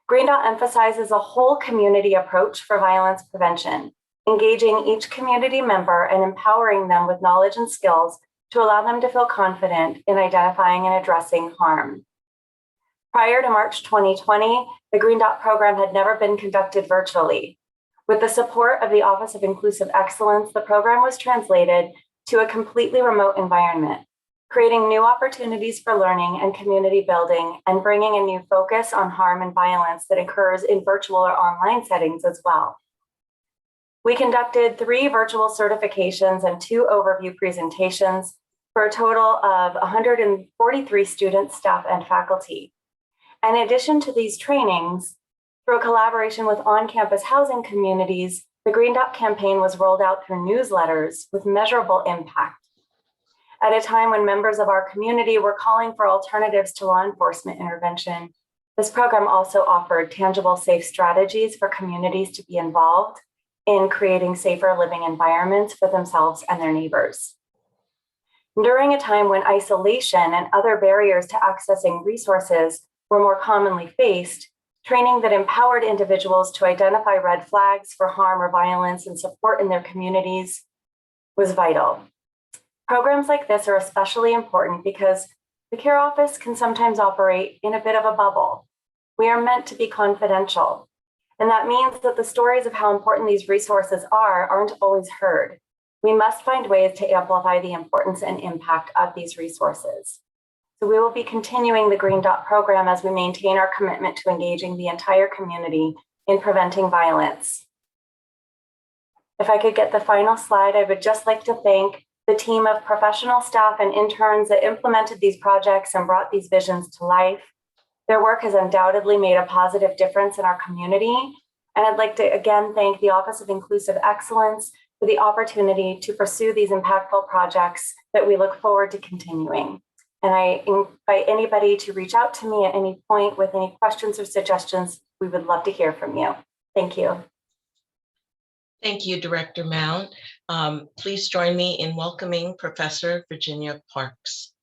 Green Dot emphasizes a whole community approach for violence prevention, engaging each community member and empowering them with knowledge and skills to allow them to feel confident in identifying and addressing harm. Prior to March 2020, the Green Dot program had never been conducted virtually. With the support of the Office of Inclusive Excellence, the program was translated to a completely remote environment, creating new opportunities for learning and community building and bringing a new focus on harm and violence that occurs in virtual or online settings as well. We conducted 3 virtual certifications and 2 overview presentations for a total of 143 students, staff, and faculty. In addition to these trainings, through a collaboration with on-campus housing communities, the Green Dot campaign was rolled out through newsletters with measurable impact. At a time when members of our community were calling for alternatives to law enforcement intervention, this program also offered tangible, safe strategies for communities to be involved in creating safer living environments for themselves and their neighbors. During a time when isolation and other barriers to accessing resources were more commonly faced, training that empowered individuals to identify red flags for harm or violence and support in their communities was vital. Programs like this are especially important because the care office can sometimes operate in a bit of a bubble. We are meant to be confidential, and that means that the stories of how important these resources aren't always heard. We must find ways to amplify the importance and impact of these resources. So we will be continuing the Green Dot program as we maintain our commitment to engaging the entire community in preventing violence. If I could get the final slide, I would just like to thank the team of professional staff and interns that implemented these projects and brought these visions to life. Their work has undoubtedly made a positive difference in our community. And I'd like to again thank the Office of Inclusive Excellence for the opportunity to pursue these impactful projects that we look forward to continuing. And I invite anybody to reach out to me at any point with any questions or suggestions. We would love to hear from you. Thank you. Thank you, Director Mount. Please join me in welcoming Professor Virginia Parks.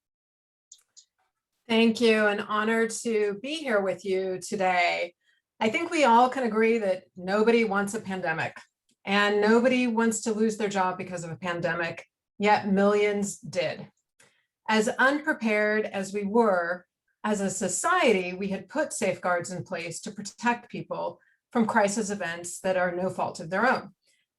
Thank you, and honored to be here with you today. I think we all can agree that nobody wants a pandemic, and nobody wants to lose their job because of a pandemic, yet millions did. As unprepared as we were, as a society, we had put safeguards in place to protect people from crisis events that are no fault of their own.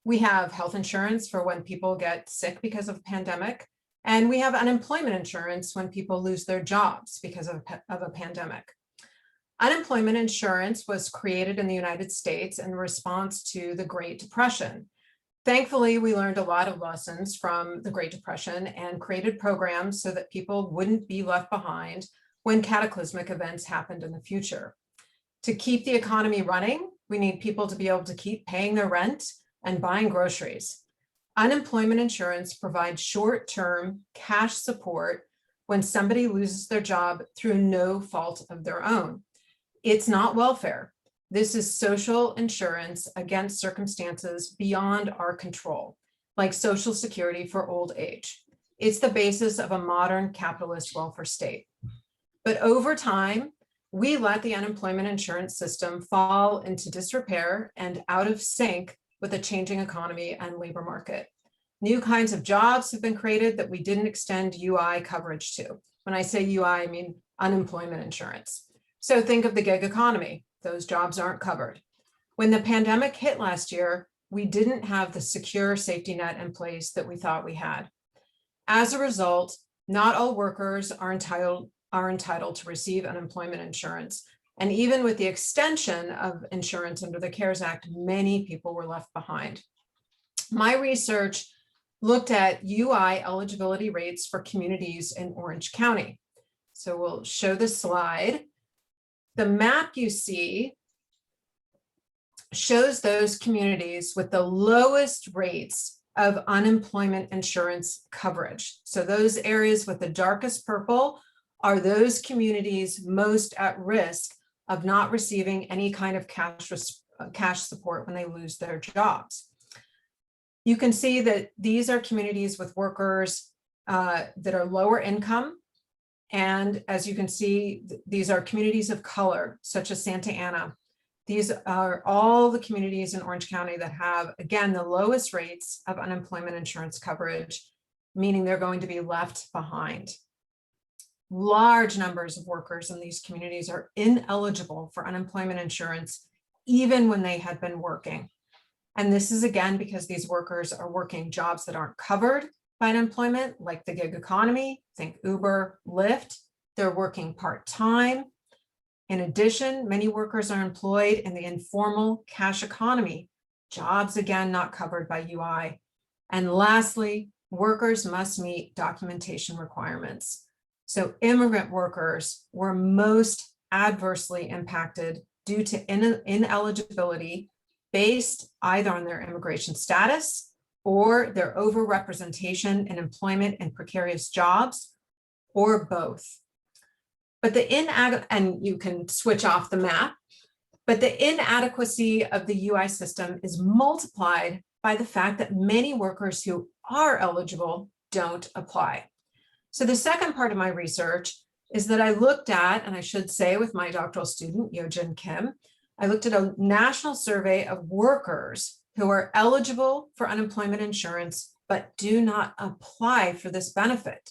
We have health insurance for when people get sick because of a pandemic, and we have unemployment insurance when people lose their jobs because of a pandemic. Unemployment insurance was created in the United States in response to the Great Depression. Thankfully, we learned a lot of lessons from the Great Depression and created programs so that people wouldn't be left behind when cataclysmic events happened in the future. To keep the economy running, we need people to be able to keep paying their rent and buying groceries. Unemployment insurance provides short-term cash support when somebody loses their job through no fault of their own. It's not welfare. This is social insurance against circumstances beyond our control, like Social Security for old age. It's the basis of a modern capitalist welfare state. But over time, we let the unemployment insurance system fall into disrepair and out of sync with a changing economy and labor market. New kinds of jobs have been created that we didn't extend UI coverage to. When I say UI, I mean unemployment insurance. So think of the gig economy. Those jobs aren't covered. When the pandemic hit last year, we didn't have the secure safety net in place that we thought we had. As a result, Not all workers are entitled to receive unemployment insurance. And even with the extension of insurance under the CARES Act, many people were left behind. My research looked at UI eligibility rates for communities in Orange County. So we'll show the slide. The map you see shows those communities with the lowest rates of unemployment insurance coverage. So those areas with the darkest purple are those communities most at risk of not receiving any kind of cash support when they lose their jobs. You can see that these are communities with workers that are lower income. And as you can see, these are communities of color, such as Santa Ana. These are all the communities in Orange County that have, again, the lowest rates of unemployment insurance coverage, meaning they're going to be left behind. Large numbers of workers in these communities are ineligible for unemployment insurance, even when they had been working. And this is again because these workers are working jobs that aren't covered by unemployment, like the gig economy, think Uber, Lyft. They're working part-time. In addition, many workers are employed in the informal cash economy, jobs again not covered by UI. And lastly, workers must meet documentation requirements. So immigrant workers were most adversely impacted due to ineligibility based either on their immigration status or their overrepresentation in employment and precarious jobs, or both. But and you can switch off the map, but the inadequacy of the UI system is multiplied by the fact that many workers who are eligible don't apply. So the second part of my research is that I looked at, and I should say with my doctoral student, Yojin Kim, I looked at a national survey of workers who are eligible for unemployment insurance, but do not apply for this benefit.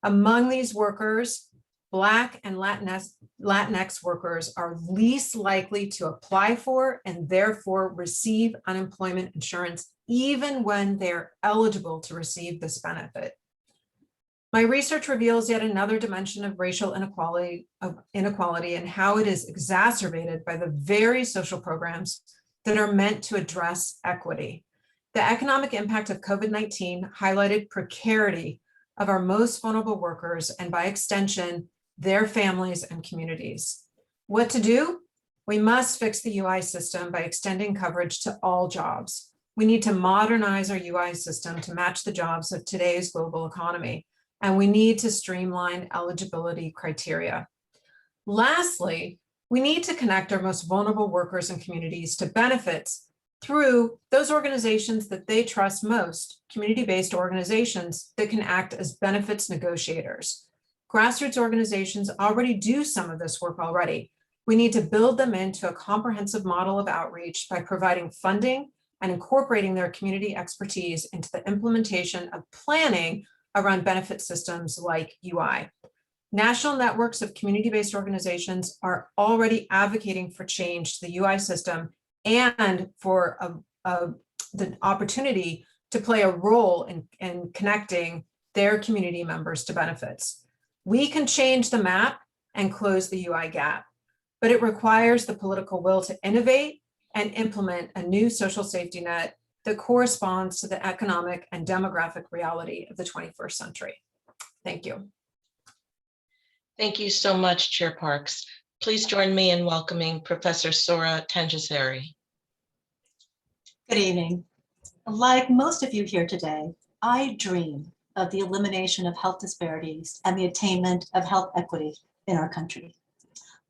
Among these workers, Black and Latinx workers are least likely to apply for and therefore receive unemployment insurance, even when they're eligible to receive this benefit. My research reveals yet another dimension of racial inequality and how it is exacerbated by the very social programs that are meant to address equity. The economic impact of COVID-19 highlighted precarity of our most vulnerable workers and by extension, their families and communities. What to do? We must fix the UI system by extending coverage to all jobs. We need to modernize our UI system to match the jobs of today's global economy. And we need to streamline eligibility criteria. Lastly, we need to connect our most vulnerable workers and communities to benefits through those organizations that they trust most, community-based organizations that can act as benefits negotiators. Grassroots organizations already do some of this work already. We need to build them into a comprehensive model of outreach by providing funding and incorporating their community expertise into the implementation of planning around benefit systems like UI. National networks of community-based organizations are already advocating for change to the UI system and for the opportunity to play a role in connecting their community members to benefits. We can change the map and close the UI gap, but it requires the political will to innovate and implement a new social safety net that corresponds to the economic and demographic reality of the 21st century. Thank you. Thank you so much, Chair Parks. Please join me in welcoming Professor Sora Tanjaseri. Good evening. Like most of you here today, I dream of the elimination of health disparities and the attainment of health equity in our country.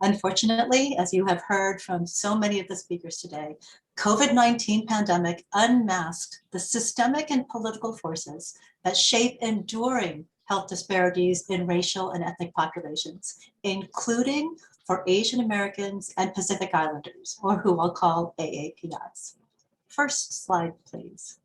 Unfortunately, as you have heard from so many of the speakers today, COVID-19 pandemic unmasked the systemic and political forces that shape enduring health disparities in racial and ethnic populations, including for Asian Americans and Pacific Islanders, or who I'll call AAPIs. First slide, please.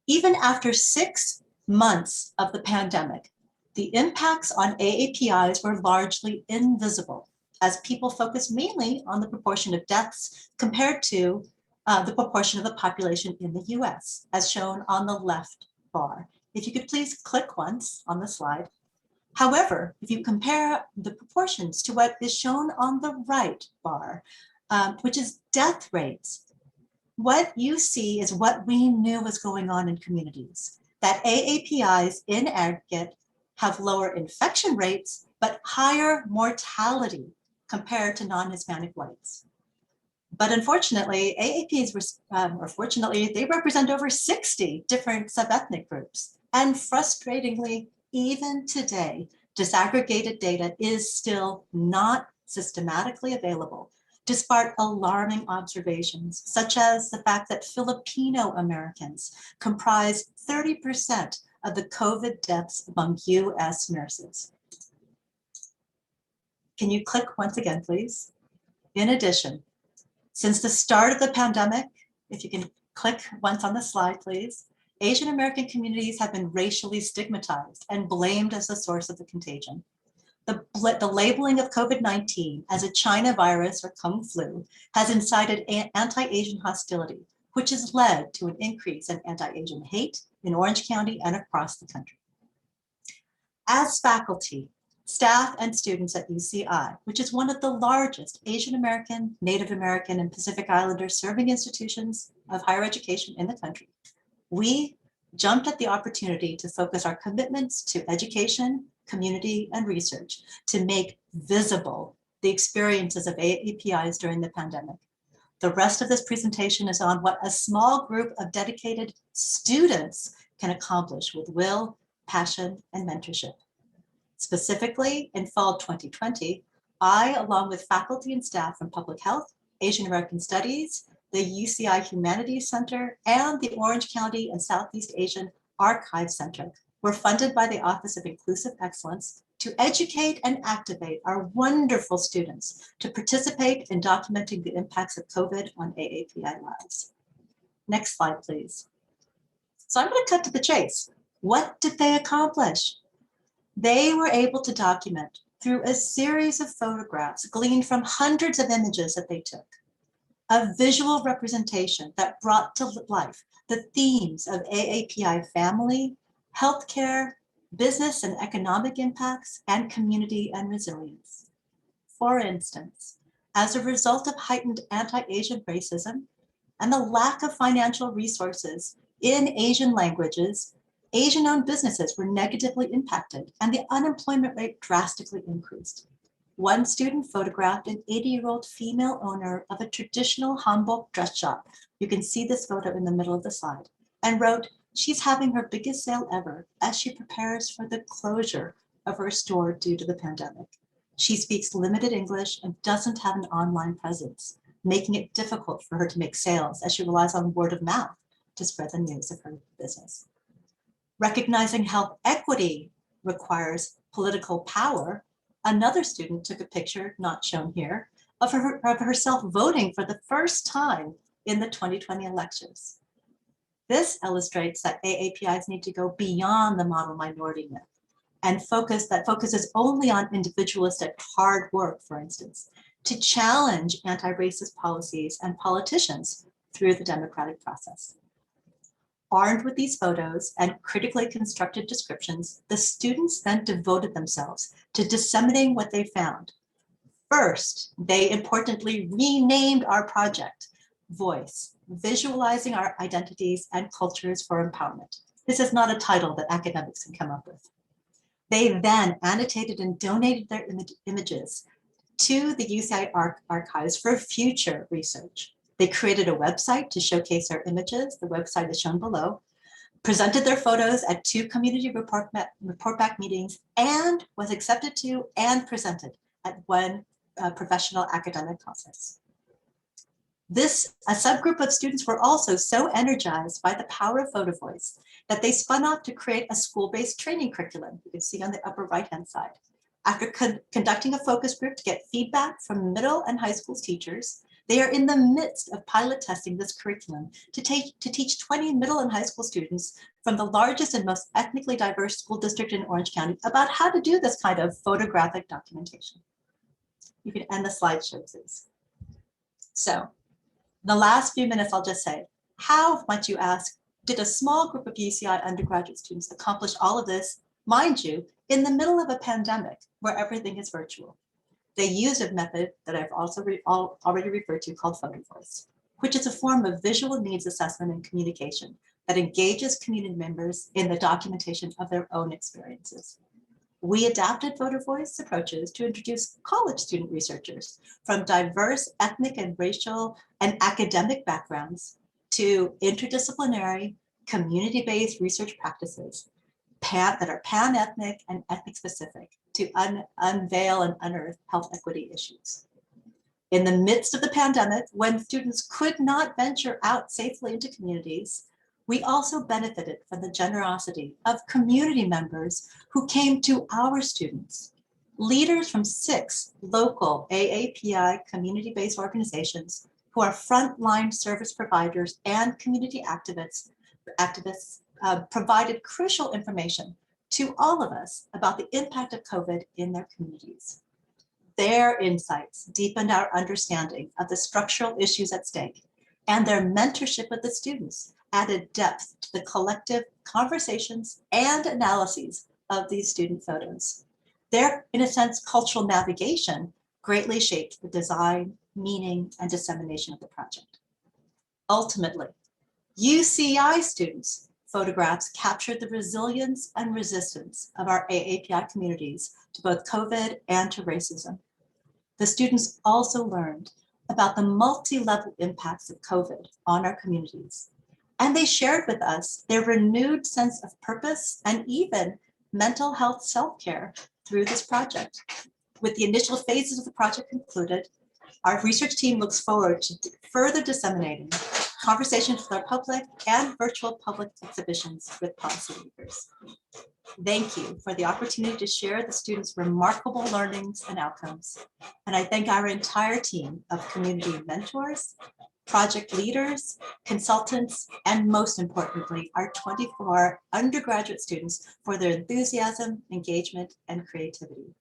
Even after 6 months of the pandemic, the impacts on AAPIs were largely invisible, as people focused mainly on the proportion of deaths compared to the proportion of the population in the US, as shown on the left bar. If you could please click once on the slide. However, if you compare the proportions to what is shown on the right bar, which is death rates, what you see is what we knew was going on in communities, that AAPIs in aggregate have lower infection rates, but higher mortality compared to non-Hispanic whites. But unfortunately, AAPs, or fortunately, they represent over 60 different subethnic groups. And frustratingly, even today, disaggregated data is still not systematically available, despite alarming observations, such as the fact that Filipino Americans comprise 30% of the COVID deaths among US nurses. Can you click once again, please? In addition, since the start of the pandemic, if you can click once on the slide, please, Asian American communities have been racially stigmatized and blamed as the source of the contagion. The labeling of COVID-19 as a China virus or Kung flu has incited anti-Asian hostility, which has led to an increase in anti-Asian hate in Orange County and across the country. As faculty, staff, and students at UCI, which is one of the largest Asian American, Native American, and Pacific Islander serving institutions of higher education in the country, we jumped at the opportunity to focus our commitments to education, community, and research to make visible the experiences of AAPIs during the pandemic. The rest of this presentation is on what a small group of dedicated students can accomplish with will, passion, and mentorship. Specifically, in fall 2020, I, along with faculty and staff from Public Health, Asian American Studies, the UCI Humanities Center, and the Orange County and Southeast Asian Archive Center, were funded by the Office of Inclusive Excellence to educate and activate our wonderful students to participate in documenting the impacts of COVID on AAPI lives. Next slide, please. So I'm going to cut to the chase. What did they accomplish? They were able to document through a series of photographs gleaned from hundreds of images that they took, a visual representation that brought to life the themes of AAPI family, healthcare, business and economic impacts, and community and resilience. For instance, as a result of heightened anti-Asian racism and the lack of financial resources in Asian languages, Asian-owned businesses were negatively impacted and the unemployment rate drastically increased. One student photographed an 80-year-old female owner of a traditional hanbok dress shop. You can see this photo in the middle of the slide, and wrote, she's having her biggest sale ever as she prepares for the closure of her store due to the pandemic. She speaks limited English and doesn't have an online presence, making it difficult for her to make sales as she relies on word of mouth to spread the news of her business. Recognizing health equity requires political power, another student took a picture, not shown here, of herself voting for the first time in the 2020 elections. This illustrates that AAPIs need to go beyond the model minority myth and focuses only on individualistic hard work, for instance, to challenge anti-racist policies and politicians through the democratic process. Armed with these photos and critically constructed descriptions, the students then devoted themselves to disseminating what they found. First, they importantly renamed our project, Voice, Visualizing Our Identities and Cultures for Empowerment. This is not a title that academics can come up with. They then annotated and donated their images to the UCI archives for future research. They created a website to showcase their images. The website is shown below, presented their photos at 2 community report back meetings, and was accepted to and presented at 1 professional academic conference. A subgroup of students were also so energized by the power of photo voice that they spun off to create a school-based training curriculum. You can see on the upper right-hand side. After conducting a focus group to get feedback from middle and high school teachers, they are in the midst of pilot testing this curriculum to teach 20 middle and high school students from the largest and most ethnically diverse school district in Orange County about how to do this kind of photographic documentation. You can end the slideshow, please. So, the last few minutes, I'll just say, how, might you ask, did a small group of UCI undergraduate students accomplish all of this, mind you, in the middle of a pandemic where everything is virtual. They used a method that I've also already referred to called photo voice, which is a form of visual needs assessment and communication that engages community members in the documentation of their own experiences. We adapted photo voice approaches to introduce college student researchers from diverse ethnic and racial and academic backgrounds to interdisciplinary, community-based research practices that are pan-ethnic and ethnic-specific to unveil and unearth health equity issues. In the midst of the pandemic, when students could not venture out safely into communities, we also benefited from the generosity of community members who came to our students. Leaders from 6 local AAPI community-based organizations who are frontline service providers and community activists provided crucial information to all of us about the impact of COVID in their communities. Their insights deepened our understanding of the structural issues at stake, and their mentorship with the students added depth to the collective conversations and analyses of these student photos. Their, in a sense, cultural navigation greatly shaped the design, meaning, and dissemination of the project. Ultimately, UCI students' photographs captured the resilience and resistance of our AAPI communities to both COVID and to racism. The students also learned about the multi-level impacts of COVID on our communities, and they shared with us their renewed sense of purpose and even mental health self-care through this project. With the initial phases of the project concluded, our research team looks forward to further disseminating conversations with our public and virtual public exhibitions with policymakers. Thank you for the opportunity to share the students' remarkable learnings and outcomes. And I thank our entire team of community mentors, project leaders, consultants, and most importantly, our 24 undergraduate students for their enthusiasm, engagement, and creativity.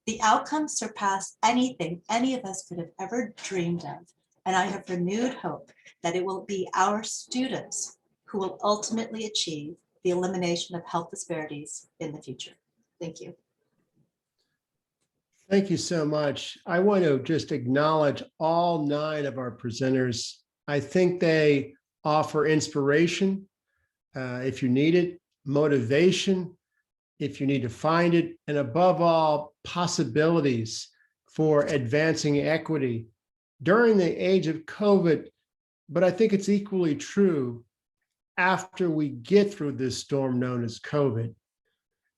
The outcomes surpass anything any of us could have ever dreamed of, and I have renewed hope that it will be our students who will ultimately achieve the elimination of health disparities in the future. Thank you. Thank you so much. I want to just acknowledge all 9 of our presenters. I think they offer inspiration if you need it, motivation if you need to find it, and above all, possibilities for advancing equity during the age of COVID. But I think it's equally true after we get through this storm known as COVID.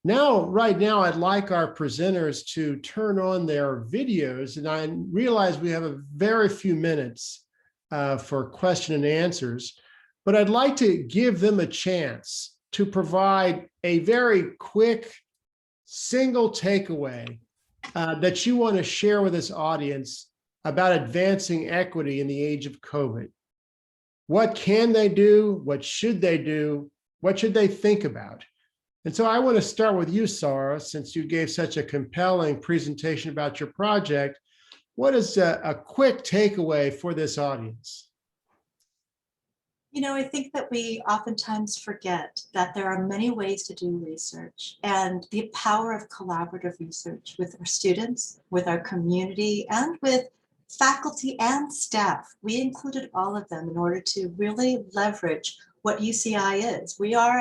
Right now, I'd like our presenters to turn on their videos, and I realize we have a very few minutes for question and answers, but I'd like to give them a chance to provide a very quick single takeaway that you want to share with this audience about advancing equity in the age of COVID. What can they do? What should they do? What should they think about? And so I want to start with you, Sarah, since you gave such a compelling presentation about your project. What is a quick takeaway for this audience? You know, I think that we oftentimes forget that there are many ways to do research, and the power of collaborative research with our students, with our community, and with faculty and staff. We included all of them in order to really leverage what UCI is. We are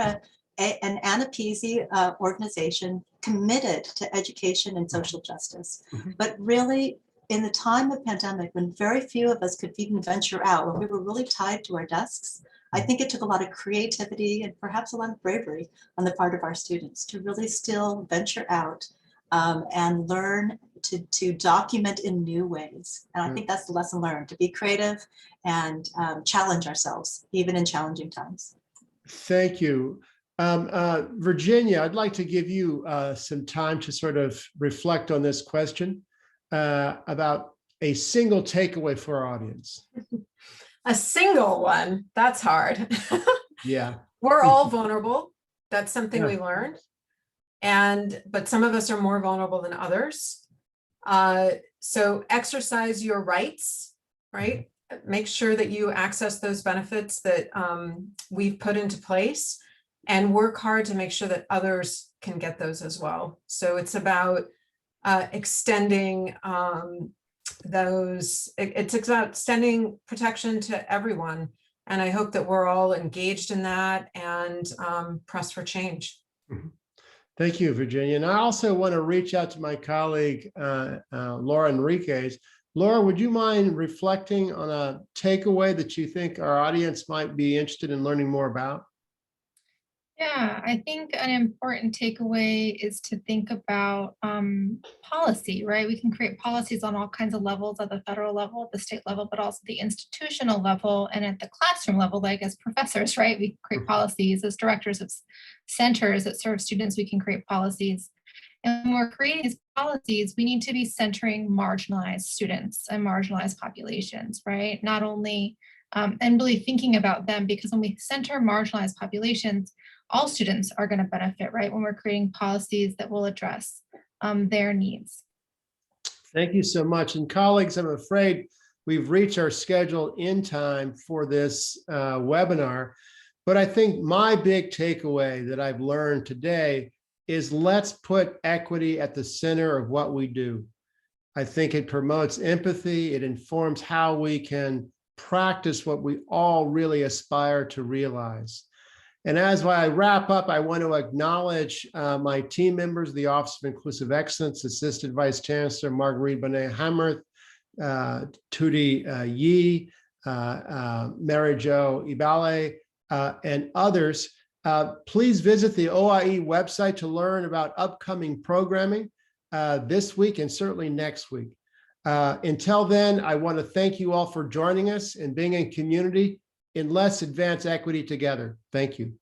an Anapesi organization committed to education and social justice, but really in the time of pandemic, when very few of us could even venture out, when we were really tied to our desks, I think it took a lot of creativity and perhaps a lot of bravery on the part of our students to really still venture out and learn to document in new ways. And I think that's the lesson learned, to be creative and challenge ourselves, even in challenging times. Thank you. Virginia, I'd like to give you some time to sort of reflect on this question about a single takeaway for our audience. A single one, that's hard. Yeah. We're all vulnerable. That's something Yeah. we learned. But some of us are more vulnerable than others. So exercise your rights, right? make sure that you access those benefits that we've put into place, and work hard to make sure that others can get those as well. So it's about extending it's about extending protection to everyone. And I hope that we're all engaged in that and press for change. Thank you, Virginia. And I also want to reach out to my colleague, Laura Enriquez. Laura, would you mind reflecting on a takeaway that you think our audience might be interested in learning more about? Yeah, I think an important takeaway is to think about policy, right? We can create policies on all kinds of levels, at the federal level, at the state level, but also the institutional level and at the classroom level, like as professors, right? We create policies. As directors of centers that serve students, we can create policies. And when we're creating these policies, we need to be centering marginalized students and marginalized populations, right? Not only, and really thinking about them, because when we center marginalized populations, all students are going to benefit, right? When we're creating policies that will address their needs. Thank you so much. And colleagues, I'm afraid we've reached our scheduled end time for this webinar. But I think my big takeaway that I've learned today is let's put equity at the center of what we do. I think it promotes empathy. It informs how we can practice what we all really aspire to realize. And as I wrap up, I want to acknowledge my team members, the Office of Inclusive Excellence, Assistant Vice Chancellor Marguerite Bonet-Hamerth, Tudi Yi, Mary Jo Ibale, and others. Please visit the OIE website to learn about upcoming programming this week and certainly next week. Until then, I want to thank you all for joining us and being in community in Let's Advance Equity Together. Thank you.